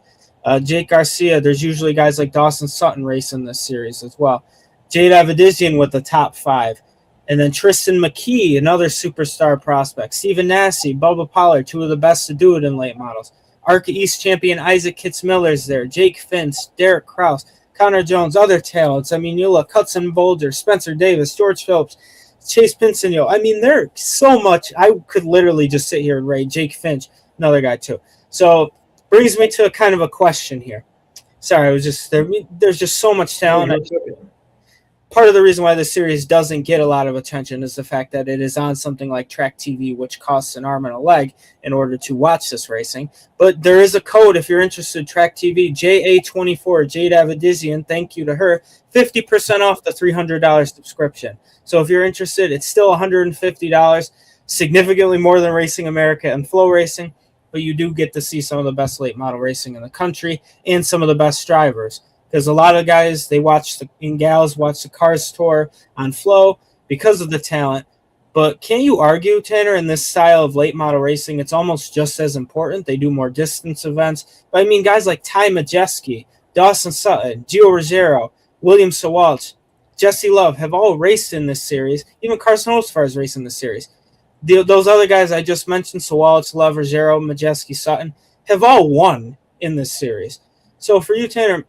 B: Jake Garcia, there's usually guys like Dawson Sutton racing this series as well. Jade Avedizian with the top five. And then Tristan McKee, another superstar prospect. Stephen Nassy, Bubba Pollard, two of the best to do it in late models. ARCA East champion Isaac Kitzmiller's there. Jake Finch, Derek Kraus, Connor Jones, other talents. I mean, you look, Hudson Bolger, Spencer Davis, George Phillips, Chase Pincinio. I mean, there's so much. I could literally just sit here and rate Jake Finch, another guy too. So brings me to a kind of a question here. Sorry, I was just there's just so much talent. Part of the reason why this series doesn't get a lot of attention is the fact that it is on something like Track TV, which costs an arm and a leg in order to watch this racing. But there is a code if you're interested. Track TV, JA24, Jade Avedizian, thank you to her, 50% off the $300 subscription. So if you're interested, it's still $150, significantly more than Racing America and Flow Racing, but you do get to see some of the best late model racing in the country and some of the best drivers. Because a lot of guys, they watch gals watch the Cars Tour on Flow because of the talent. But can't you argue, Tanner, in this style of late model racing, it's almost just as important. They do more distance events. But I mean, guys like Ty Majeski, Dawson Sutton, Gio Ruggiero, William Sawalch, Jesse Love have all raced in this series. Even Carson Ostfar is racing this series. Those other guys I just mentioned, Sawalch, Love, Ruggiero, Majeski, Sutton, have all won in this series. So for you, Tanner,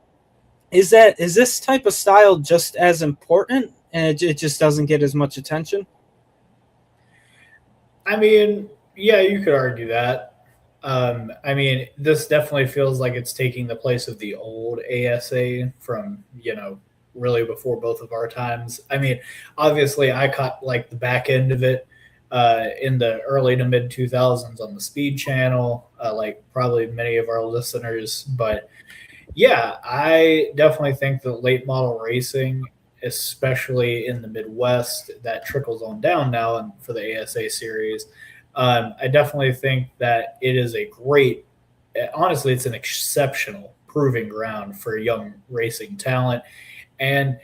B: is this type of style just as important, and it just doesn't get as much attention?
A: I mean, yeah, you could argue that. I mean, this definitely feels like it's taking the place of the old ASA from, really before both of our times. I mean, obviously I caught like the back end of it in the early to mid 2000s on the Speed Channel, like probably many of our listeners, but yeah, I definitely think that late model racing, especially in the Midwest, that trickles on down now and for the ASA series. I definitely think that it is honestly, it's an exceptional proving ground for young racing talent. And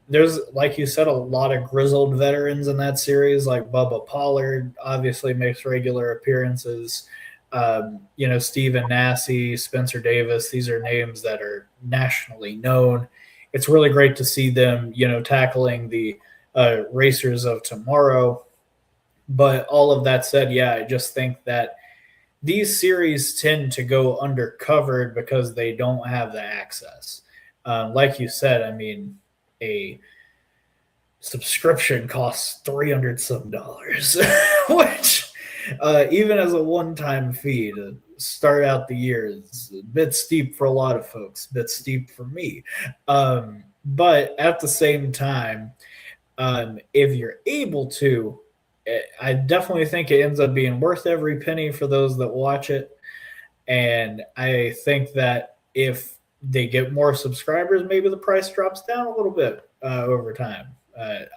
A: there's, like you said, a lot of grizzled veterans in that series, like Bubba Pollard obviously makes regular appearances. Stephen Nassy, Spencer Davis, these are names that are nationally known. It's really great to see them, tackling the racers of tomorrow. But all of that said, yeah, I just think that these series tend to go undercovered because they don't have the access. Like you said, I mean, a subscription costs $300 some, which even as a one-time fee to start out the year is a bit steep for a lot of folks, a bit steep for me. But at the same time, if you're able to, I definitely think it ends up being worth every penny for those that watch it. And I think that if they get more subscribers, maybe the price drops down a little bit over time.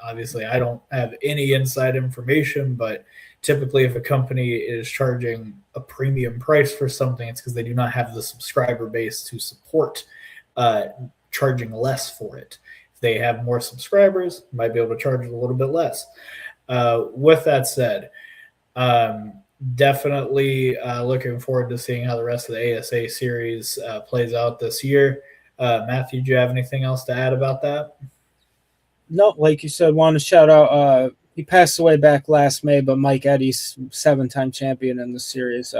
A: Obviously, I don't have any inside information, but typically if a company is charging a premium price for something, it's because they do not have the subscriber base to support charging less for it. If they have more subscribers, might be able to charge a little bit less. With that said, definitely looking forward to seeing how the rest of the ASA series plays out this year. Matthew, do you have anything else to add about that?
B: No, like you said, want to shout out. He passed away back last May, but Mike Eddy's 7-time champion in the series.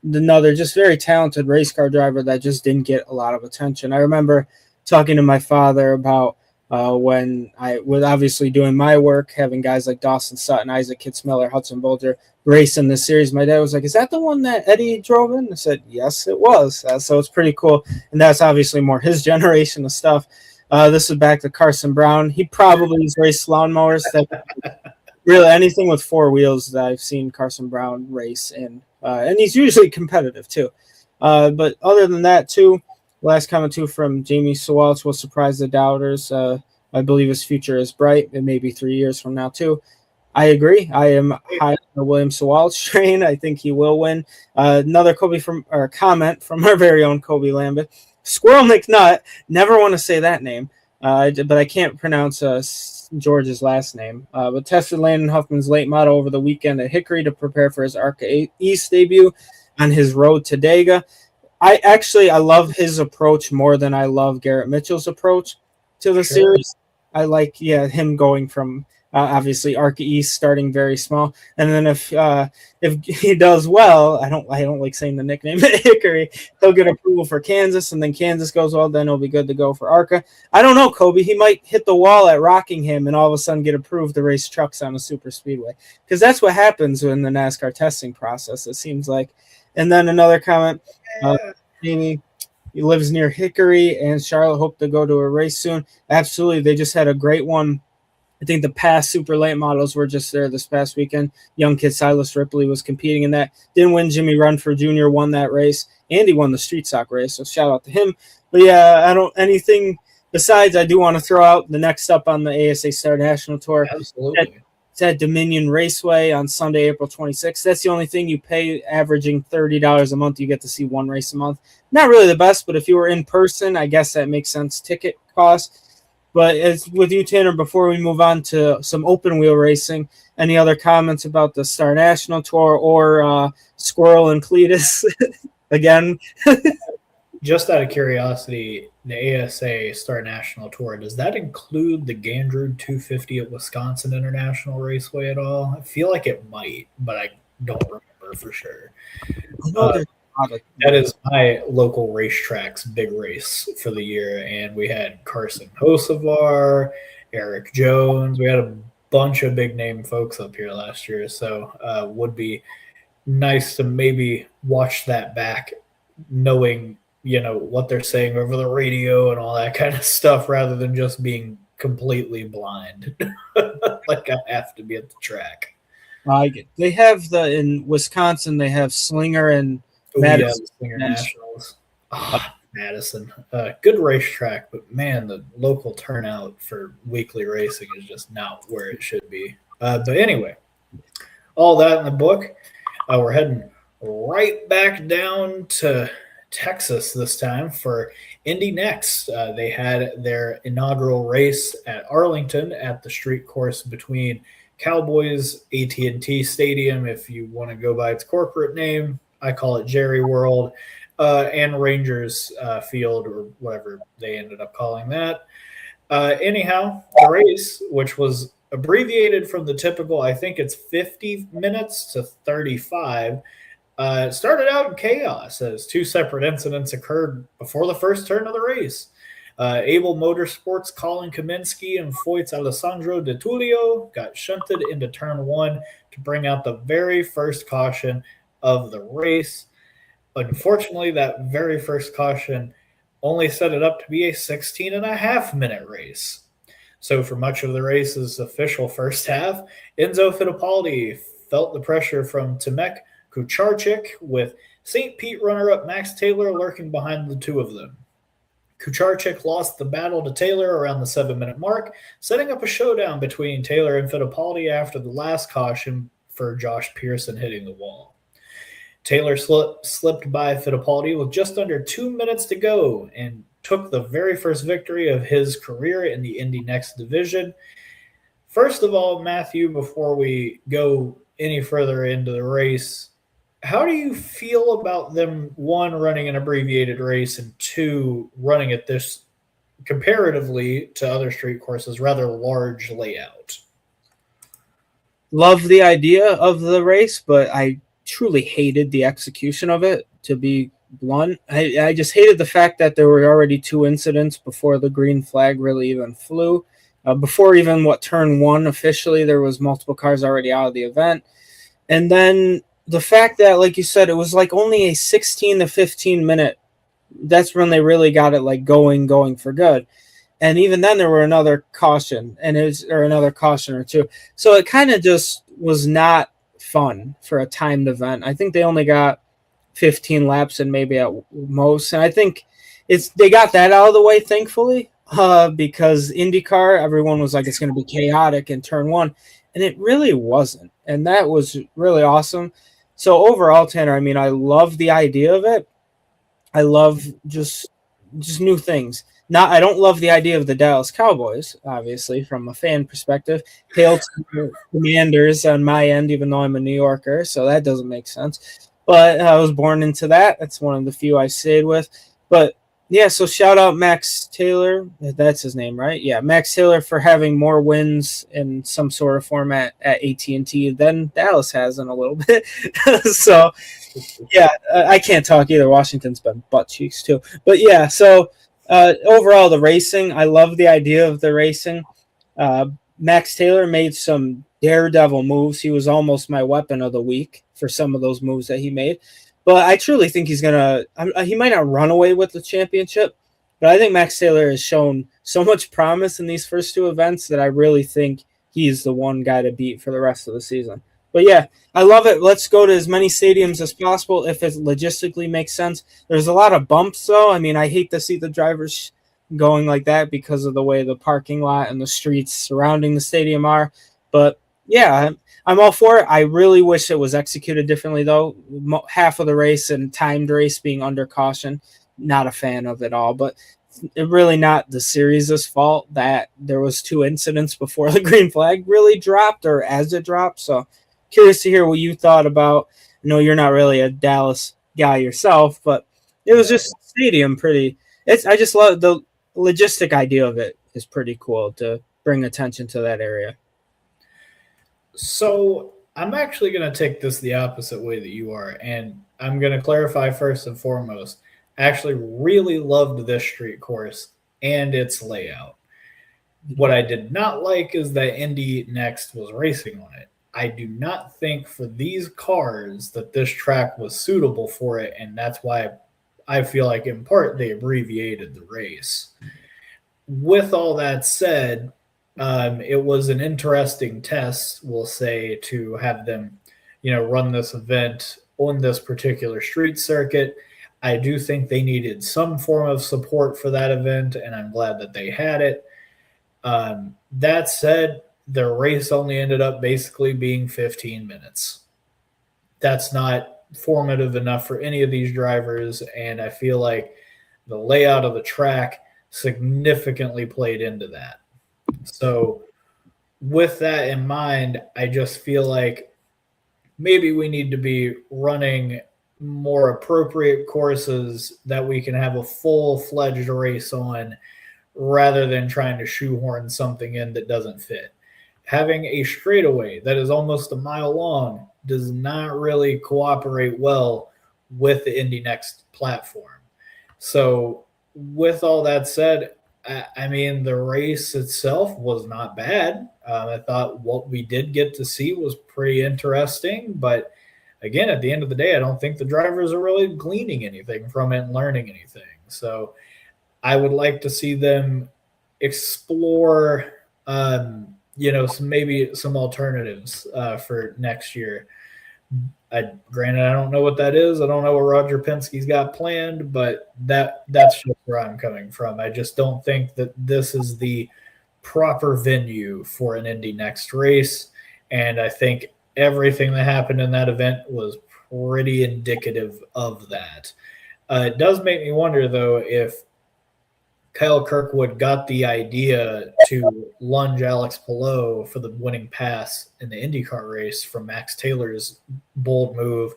B: Another just very talented race car driver that just didn't get a lot of attention. I remember talking to my father about when I was obviously doing my work, having guys like Dawson Sutton, Isaac Kitzmiller, Hudson Bolger race in this series. My dad was like, "Is that the one that Eddie drove in?" I said, "Yes, it was." So it's pretty cool. And that's obviously more his generation of stuff. This is back to Carson Brown. He probably has raced lawnmowers. That really anything with 4 wheels that I've seen Carson Brown race in. And he's usually competitive too. But other than that too, last comment too from Jamie Sawaltz will surprise the doubters. I believe his future is bright. It may be 3 years from now too. I agree. I am high on the William Sawaltz train. I think he will win. Another comment from our very own Kobe Lambert. Squirrel McNutt. Never want to say that name, but I can't pronounce George's last name. But tested Landon Huffman's late model over the weekend at Hickory to prepare for his ARCA East debut on his road to Dega. I love his approach more than I love Garrett Mitchell's approach to the series. I like him going from obviously ARCA East starting very small, and then if he does well, I don't like saying the nickname Hickory, he'll get approval for Kansas, and then Kansas goes well, then he'll be good to go for ARCA. I don't know, Kobe, he might hit the wall at Rockingham and all of a sudden get approved to race trucks on a super speedway, because that's what happens in the NASCAR testing process, it seems like. And then another comment, Jamie, he lives near Hickory and Charlotte, hope to go to a race soon. Absolutely, they just had a great one. I think the past super late models were just there this past weekend. Young kid Silas Ripley was competing in that. Didn't win. Jimmy Runford Jr. won that race. And he won the street stock race, so shout out to him. But yeah, I don't anything besides. I do want to throw out the next up on the ASA Star National Tour.
A: Absolutely.
B: It's at Dominion Raceway on Sunday, April 26th. That's the only thing you pay, averaging $30 a month. You get to see one race a month. Not really the best, but if you were in person, I guess that makes sense. Ticket cost. But as with you, Tanner, before we move on to some open wheel racing, any other comments about the Star National Tour or Squirrel and Cletus again?
A: Just out of curiosity, the ASA Star National Tour, does that include the Gandrud 250 at Wisconsin International Raceway at all? I feel like it might, but I don't remember for sure. That is my local racetrack's big race for the year, and we had Carson Hocevar, Eric Jones. We had a bunch of big name folks up here last year, so would be nice to maybe watch that back, knowing what they're saying over the radio and all that kind of stuff, rather than just being completely blind. Like I have to be at the track.
B: They have in Wisconsin. They have Slinger and Madison.
A: Slinger Nationals. Madison, good racetrack, but man, the local turnout for weekly racing is just not where it should be. But anyway, all that in the book. We're heading right back down to Texas this time for Indy NXT. They had their inaugural race at Arlington at the street course between Cowboys AT&T Stadium, if you want to go by its corporate name. I call it Jerry World, and Rangers Field, or whatever they ended up calling that. Anyhow, the race, which was abbreviated from the typical, I think it's 50 minutes to 35, started out in chaos as 2 separate incidents occurred before the first turn of the race. Able Motorsports, Colin Kaminsky, and Foyt's Alessandro De Tullio got shunted into turn 1 to bring out the very first caution of the race. Unfortunately, that very first caution only set it up to be a 16.5-minute race. So for much of the race's official first half, Enzo Fittipaldi felt the pressure from Tomek Kucharczyk, with St. Pete runner-up Max Taylor lurking behind the two of them. Kucharczyk lost the battle to Taylor around the 7-minute mark, setting up a showdown between Taylor and Fittipaldi after the last caution for Josh Pearson hitting the wall. Taylor slipped by Fittipaldi with just under 2 minutes to go and took the very first victory of his career in the Indy NXT division. First of all, Matthew, before we go any further into the race, how do you feel about them, one, running an abbreviated race, and two, running at this, comparatively to other street courses, rather large layout?
B: Love the idea of the race, but I truly hated the execution of it, to be blunt. I just hated the fact that there were already 2 incidents before the green flag really even flew. Before even turn 1 officially, there was multiple cars already out of the event. And then the fact that, like you said, it was like only a 16 to 15 minute, that's when they really got it going for good. And even then there were another caution another caution or two. So it kind of just was not fun for a timed event. I think they only got 15 laps and maybe at most. And I think they got that out of the way, thankfully, because IndyCar, everyone was like, it's going to be chaotic in turn 1. And it really wasn't. And that was really awesome. So overall, Tanner, I mean, I love the idea of it. I love just new things. I don't love the idea of the Dallas Cowboys, obviously, from a fan perspective. Hail to the Commanders on my end, even though I'm a New Yorker, so that doesn't make sense. But I was born into that. That's one of the few I stayed with. But, yeah, so shout out Max Taylor. That's his name, right? Yeah, Max Taylor for having more wins in some sort of format at AT&T than Dallas has in a little bit. So, yeah, I can't talk either. Washington's been butt cheeks, too. But, yeah, so overall, the racing, I love the idea of the racing. Max Taylor made some daredevil moves. He was almost my weapon of the week for some of those moves that he made. But I truly think he's going to – he might not run away with the championship, but I think Max Taylor has shown so much promise in these first 2 events that I really think he's the one guy to beat for the rest of the season. But, yeah, I love it. Let's go to as many stadiums as possible if it logistically makes sense. There's a lot of bumps, though. I mean, I hate to see the drivers going like that because of the way the parking lot and the streets surrounding the stadium are. But, yeah, I'm all for it. I really wish it was executed differently, though. Half of the race and timed race being under caution, not a fan of it all. But it really not the series' fault that there was 2 incidents before the green flag really dropped or as it dropped. So, curious to hear what you thought about. I know you're not really a Dallas guy yourself, but it was just stadium pretty. I just love the logistic idea of it. Is pretty cool to bring attention to that area.
A: So I'm actually going to take this the opposite way that you are, and I'm going to clarify first and foremost. I actually really loved this street course and its layout. What I did not like is that Indy NXT was racing on it. I do not think for these cars that this track was suitable for it, and that's why I feel like in part they abbreviated the race. With all that said, it was an interesting test, we'll say, to have them, run this event on this particular street circuit. I do think they needed some form of support for that event, and I'm glad that they had it. That said, the race only ended up basically being 15 minutes. That's not formative enough for any of these drivers, and I feel like the layout of the track significantly played into that. So with that in mind, I just feel like maybe we need to be running more appropriate courses that we can have a full-fledged race on rather than trying to shoehorn something in that doesn't fit. Having a straightaway that is almost a mile long does not really cooperate well with the Indy NXT platform. So with all that said, I mean, the race itself was not bad. I thought what we did get to see was pretty interesting, but again, at the end of the day, I don't think the drivers are really gleaning anything from it and learning anything. So I would like to see them explore, maybe some alternatives for next year. Granted, I don't know what that is. I don't know what Roger Penske's got planned, but that's just where I'm coming from. I just don't think that this is the proper venue for an Indy NXT race, and I think everything that happened in that event was pretty indicative of that. It does make me wonder, though, if Kyle Kirkwood got the idea to lunge Alex Palou for the winning pass in the IndyCar race from Max Taylor's bold move,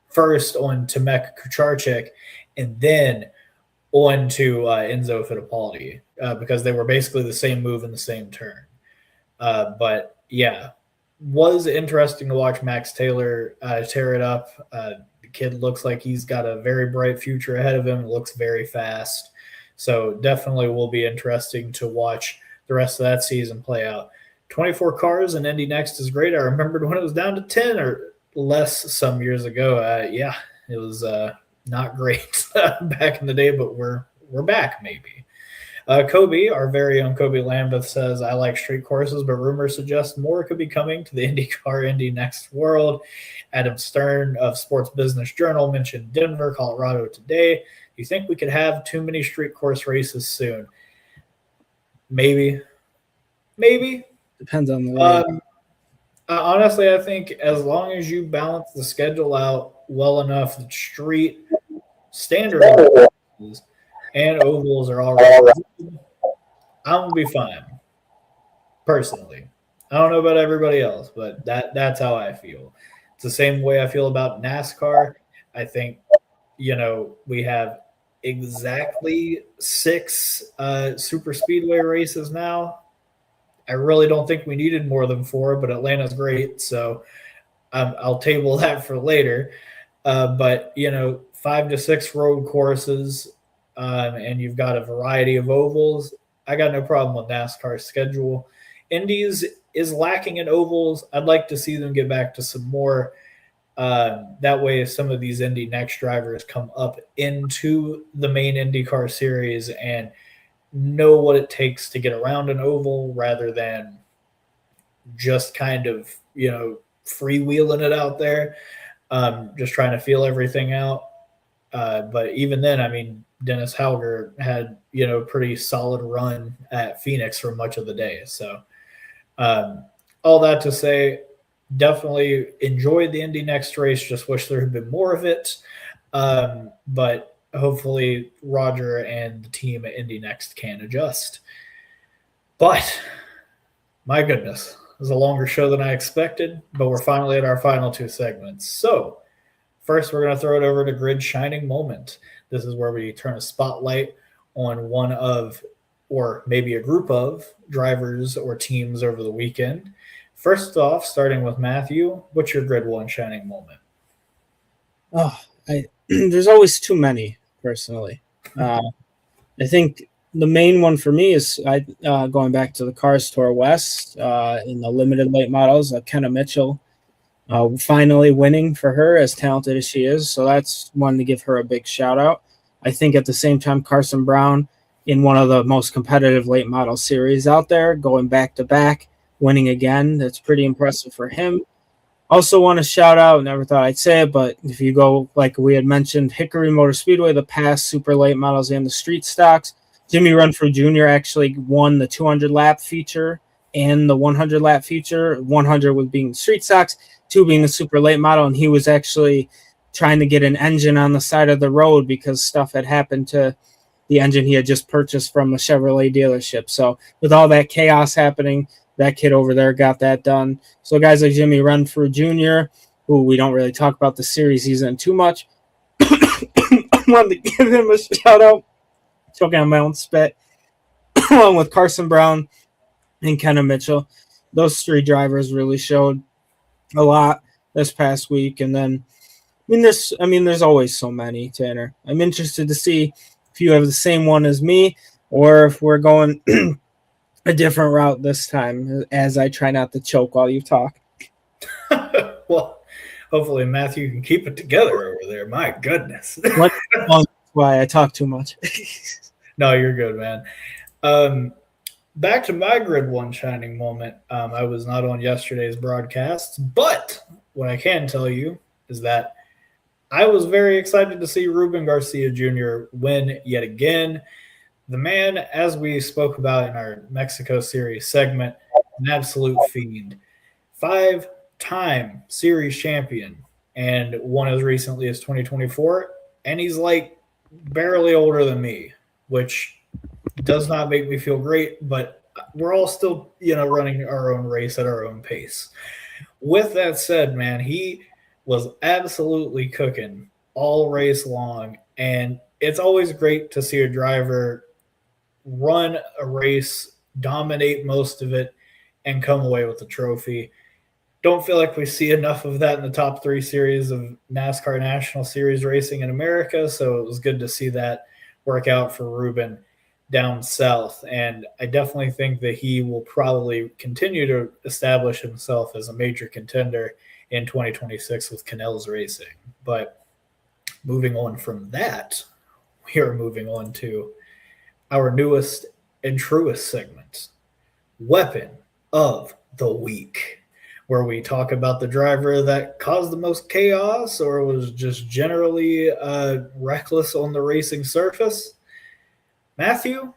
A: first on Tomek Kucharczyk and then on to Enzo Fittipaldi, because they were basically the same move in the same turn. But yeah, was interesting to watch Max Taylor tear it up. The kid looks like he's got a very bright future ahead of him. Looks very fast. So definitely will be interesting to watch the rest of that season play out. 24 cars in Indy NXT is great. I remembered when it was down to 10 or less some years ago. It was not great back in the day, but we're back maybe. Kobe, our very own Kobe Lambeth, says, I like street courses, but rumors suggest more could be coming to the IndyCar Indy NXT world. Adam Stern of Sports Business Journal mentioned Denver, Colorado today. Do you think we could have too many street course races soon? Maybe.
B: Depends on the way.
A: Honestly, I think as long as you balance the schedule out well enough, the street standard races and ovals are all right. I'm going to be fine, personally. I don't know about everybody else, but that's how I feel. It's the same way I feel about NASCAR. I think, we have exactly 6 super speedway races now. I really don't think we needed more than 4, but Atlanta's great, so I'll table that for later. But 5 to 6 road courses, and you've got a variety of ovals. I got no problem with NASCAR's schedule. Indy's is lacking in ovals. I'd like to see them get back to some more. That way, if some of these Indy NXT drivers come up into the main IndyCar series and know what it takes to get around an oval rather than just kind of, freewheeling it out there, just trying to feel everything out. But even then, I mean, Dennis Hauger had, pretty solid run at Phoenix for much of the day. So all that to say, definitely enjoyed the Indy NXT race. Just wish there had been more of it. But hopefully Roger and the team at Indy NXT can adjust. But my goodness, it was a longer show than I expected, but we're finally at our final 2 segments. So first, we're going to throw it over to Grid Shining Moment. This is where we turn a spotlight on one of, or maybe a group of, drivers or teams over the weekend. First off, starting with Matthew, what's your Grid 1 Shining Moment?
B: There's always too many, personally. I think the main one for me is going back to the Cars Tour West in the limited late models, Kenna Mitchell. Finally winning for her, as talented as she is. So that's one to give her a big shout out. I think at the same time, Carson Brown in one of the most competitive late model series out there, going back to back, winning again. That's pretty impressive for him. Also want to shout out, never thought I'd say it, but if you go, like we had mentioned, Hickory Motor Speedway, the past super late models and the street stocks, Jimmy Renfrew Jr. actually won the 200 lap feature and the 100 lap feature, 100 with being street stocks, 2 being the super late model, and he was actually trying to get an engine on the side of the road because stuff had happened to the engine he had just purchased from a Chevrolet dealership. So with all that chaos happening, that kid over there got that done. So guys like Jimmy Renfrew Jr., who we don't really talk about the series he's in too much, I wanted to give him a shout out, choking on my own spit, along with Carson Brown and Kenna Mitchell. Those 3 drivers really showed a lot this past week. And then, there's always so many, Tanner. I'm interested to see if you have the same one as me or if we're going a different route this time, as I try not to choke while you talk.
A: Well, hopefully Matthew can keep it together over there. My goodness.
B: That's why I talk too much.
A: No, you're good, man. Back to my Grid 1 shining moment. I was not on yesterday's broadcast, but what I can tell you is that I was very excited to see Ruben Garcia Jr. win yet again. The man, as we spoke about in our Mexico Series segment, an absolute fiend. 5-time series champion and won as recently as 2024. And he's like barely older than me, which does not make me feel great, but we're all still, running our own race at our own pace. With that said, man, he was absolutely cooking all race long, and it's always great to see a driver run a race, dominate most of it, and come away with the trophy. Don't feel like we see enough of that in the top 3 series of NASCAR National Series racing in America, so it was good to see that work out for Ruben down south. And I definitely think that he will probably continue to establish himself as a major contender in 2026 with Canel's Racing. But moving on from that, we are moving on to our newest and truest segment, Weapon of the Week, where we talk about the driver that caused the most chaos or was just generally reckless on the racing surface. Matthew,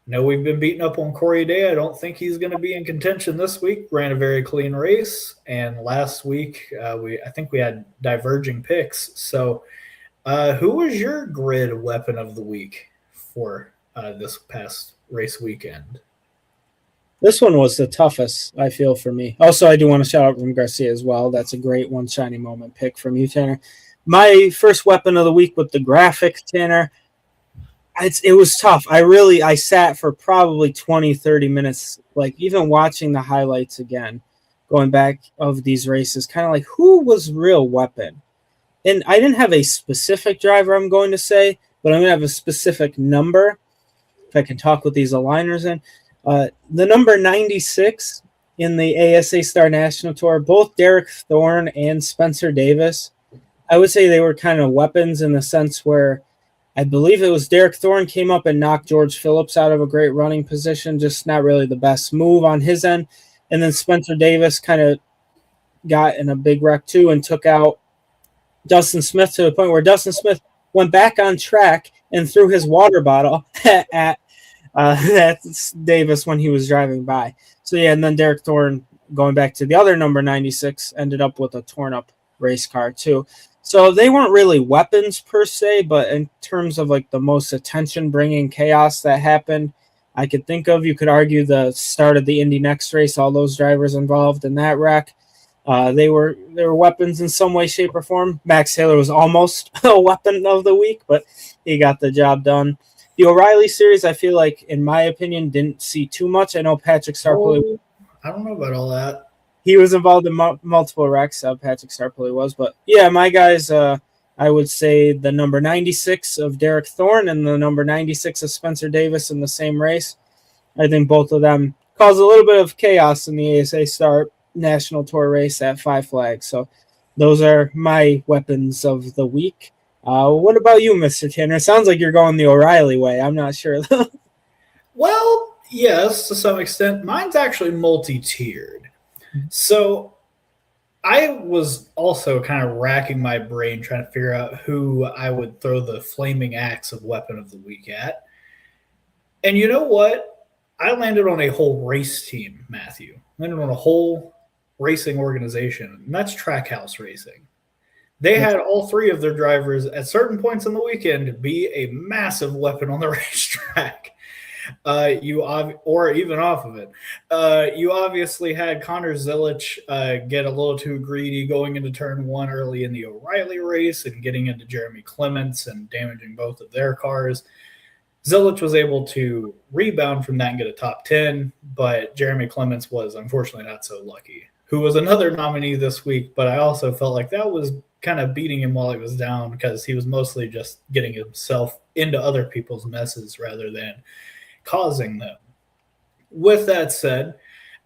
A: no, we've been beating up on Corey Day. I don't think he's going to be in contention this week. Ran a very clean race, and last week I think we had diverging picks. So, who was your grid weapon of the week for this past race weekend?
B: This one was the toughest, I feel, for me. Also, I do want to shout out Ruben Garcia as well. That's a great one shiny moment pick from you, Tanner. My first weapon of the week with the graphic, Tanner. It was tough. I sat for probably 20, 30 minutes, like even watching the highlights again, going back of these races, kind of like who was real weapon? And I didn't have a specific driver I'm going to say, but I'm going to have a specific number, if I can talk with these aligners in. The number 96 in the ASA Star National Tour, both Derek Thorne and Spencer Davis, I would say they were kind of weapons in the sense where I believe it was Derek Thorne came up and knocked George Phillips out of a great running position, just not really the best move on his end. And then Spencer Davis kind of got in a big wreck too and took out Dustin Smith to the point where Dustin Smith went back on track and threw his water bottle at Davis when he was driving by. So, yeah, and then Derek Thorne, going back to the other number 96, ended up with a torn-up race car too. So they weren't really weapons per se, but in terms of like the most attention-bringing chaos that happened, I could think of, you could argue the start of the INDY NXT race, all those drivers involved in that wreck, they were weapons in some way, shape, or form. Max Taylor was almost a weapon of the week, but he got the job done. The O'Reilly series, I feel like, in my opinion, didn't see too much. I know Patrick Starpoli.
A: I don't know about all that.
B: He was involved in multiple wrecks. Patrick Starpoli was. But, yeah, my guys, I would say the number 96 of Derek Thorne and the number 96 of Spencer Davis in the same race. I think both of them caused a little bit of chaos in the ASA Star National Tour race at Five Flags. So those are my weapons of the week. What about you, Mr. Tanner? It sounds like you're going the O'Reilly way. I'm not sure.
A: Well, yes, to some extent. Mine's actually multi-tiered. So I was also kind of racking my brain trying to figure out who I would throw the flaming axe of weapon of the week at. And you know what? I landed on a whole race team, Matthew. Landed on a whole racing organization, and that's Trackhouse Racing. They had all 3 of their drivers at certain points in the weekend be a massive weapon on the racetrack. Or even off of it. You obviously had Connor Zilich get a little too greedy going into turn 1 early in the O'Reilly race and getting into Jeremy Clements and damaging both of their cars. Zilich was able to rebound from that and get a top 10, but Jeremy Clements was unfortunately not so lucky, who was another nominee this week, but I also felt like that was kind of beating him while he was down because he was mostly just getting himself into other people's messes rather than causing them. With that said,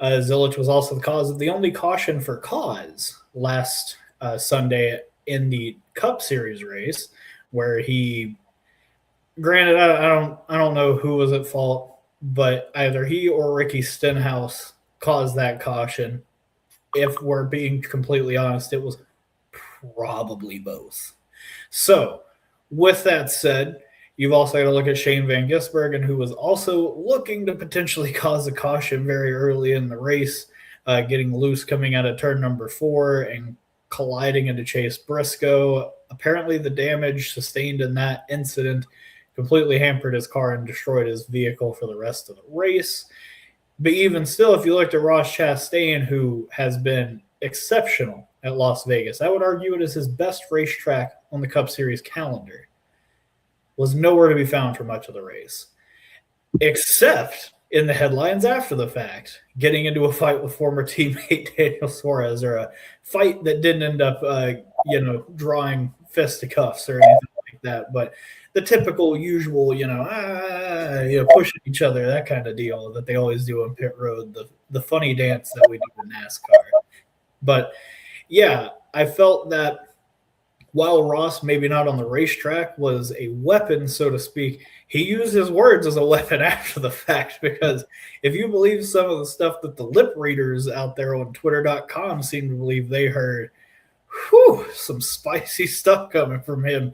A: Zilich was also the cause of the only caution for cause last Sunday in the Cup Series race, where he, granted, I don't know who was at fault, but either he or Ricky Stenhouse caused that caution. If we're being completely honest, it was probably both. So, with that said, you've also got to look at Shane Van Gisbergen, who was also looking to potentially cause a caution very early in the race, getting loose coming out of turn number 4 and colliding into Chase Briscoe. Apparently, the damage sustained in that incident completely hampered his car and destroyed his vehicle for the rest of the race. But even still, if you looked at Ross Chastain, who has been exceptional at Las Vegas, I would argue it is his best racetrack on the Cup Series calendar, was nowhere to be found for much of the race, except in the headlines after the fact, getting into a fight with former teammate Daniel Suarez, or a fight that didn't end up, drawing fisticuffs or anything like that. But the typical, usual, pushing each other, that kind of deal that they always do on pit road, the funny dance that we do in NASCAR. But yeah, I felt that while Ross, maybe not on the racetrack, was a weapon, so to speak, he used his words as a weapon after the fact, because if you believe some of the stuff that the lip readers out there on Twitter.com seem to believe they heard, some spicy stuff coming from him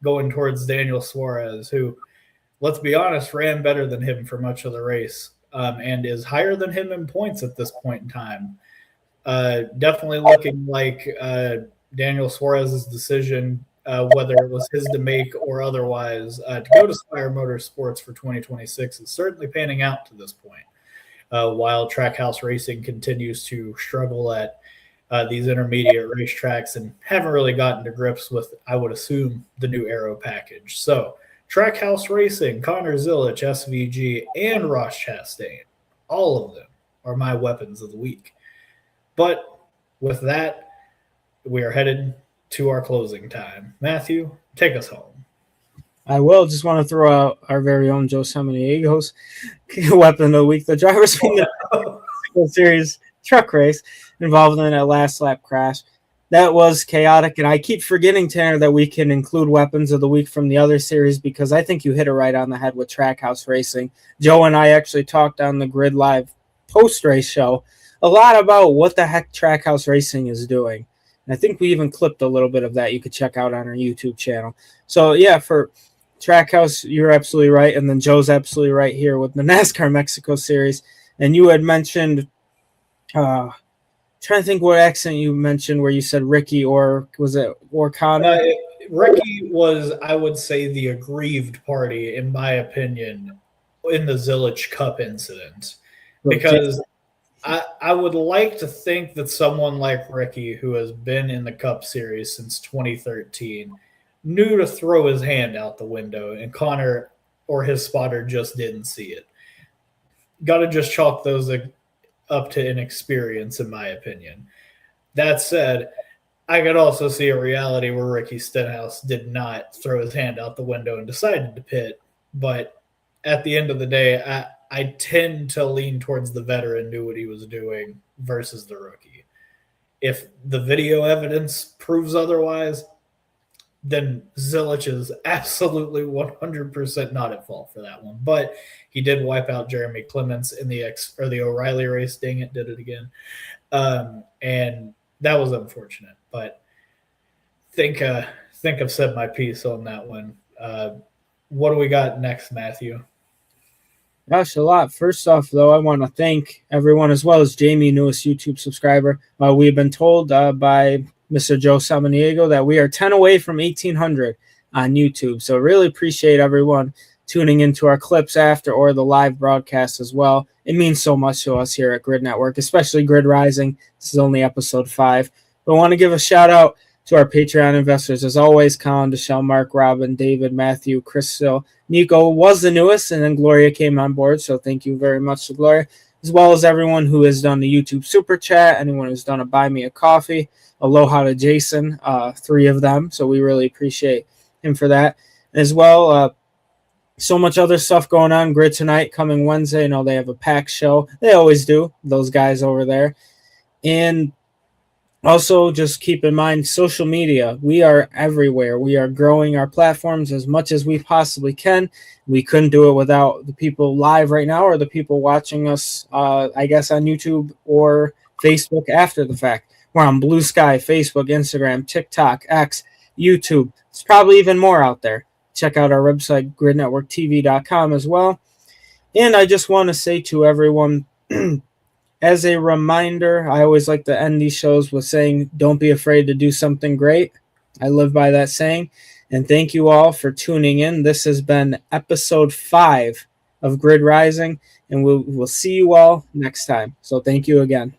A: going towards Daniel Suarez, who, let's be honest, ran better than him for much of the race, and is higher than him in points at this point in time. Definitely looking like Daniel Suarez's decision, whether it was his to make or otherwise, to go to JR Motorsports for 2026 is certainly panning out to this point, while Trackhouse Racing continues to struggle at these intermediate racetracks and haven't really gotten to grips with, I would assume, the new Aero package. So Trackhouse Racing, Connor Zilich, SVG, and Ross Chastain, all of them are my weapons of the week. But with that, we are headed to our closing time. Matthew, take us home.
B: I will. Just want to throw out our very own Joe Samaniago's weapon of the week, the Drivers' Mexico Series truck race involved in a last lap crash. That was chaotic, and I keep forgetting, Tanner, that we can include weapons of the week from the other series, because I think you hit it right on the head with Trackhouse Racing. Joe and I actually talked on the Grid Live post-race show a lot about what the heck Trackhouse Racing is doing. And I think we even clipped a little bit of that you could check out on our YouTube channel. So, yeah, for Trackhouse, you're absolutely right. And then Joe's absolutely right here with the NASCAR Mexico Series. And you had mentioned, trying to think what accent you mentioned where you said Ricky, or was it Connor?
A: Ricky was, I would say, the aggrieved party, in my opinion, in the Zilich Cup incident. Because I would like to think that someone like Ricky, who has been in the Cup Series since 2013, knew to throw his hand out the window, and Connor or his spotter just didn't see it. Got to just chalk those up to inexperience, in my opinion. That said, I could also see a reality where Ricky Stenhouse did not throw his hand out the window and decided to pit. But at the end of the day, I tend to lean towards the veteran knew what he was doing versus the rookie. If the video evidence proves otherwise, then Zilich is absolutely 100% not at fault for that one. But he did wipe out Jeremy Clements in the O'Reilly race. Dang it, did it again. And that was unfortunate. But think I've said my piece on that one. What do we got next, Matthew?
B: Gosh, a lot. First off, though, I want to thank everyone, as well as Jamie, newest YouTube subscriber. We've been told by Mr. Joe Samaniego that we are 10 away from 1,800 on YouTube. So really appreciate everyone tuning into our clips after or the live broadcast as well. It means so much to us here at Grid Network, especially Grid Rising. This is only episode 5. But I want to give a shout out to our Patreon investors. As always, Colin, Deshelle, Mark, Robin, David, Matthew, Chris, Nico was the newest, and then Gloria came on board. So thank you very much to Gloria, as well as everyone who has done the YouTube Super Chat, anyone who's done a Buy Me a Coffee. Aloha to Jason, 3 of them. So we really appreciate him for that. As well, so much other stuff going on. Grid Tonight coming Wednesday. I know they have a packed show. They always do, those guys over there. And also, just keep in mind, social media. We are everywhere. We are growing our platforms as much as we possibly can. We couldn't do it without the people live right now or the people watching us, I guess, on YouTube or Facebook after the fact. We're on Blue Sky, Facebook, Instagram, TikTok, X, YouTube. There's probably even more out there. Check out our website, gridnetworktv.com as well. And I just want to say to everyone, as a reminder, I always like to end these shows with saying, don't be afraid to do something great. I live by that saying. And thank you all for tuning in. This has been episode 5 of Grid Rising, and we'll see you all next time. So thank you again.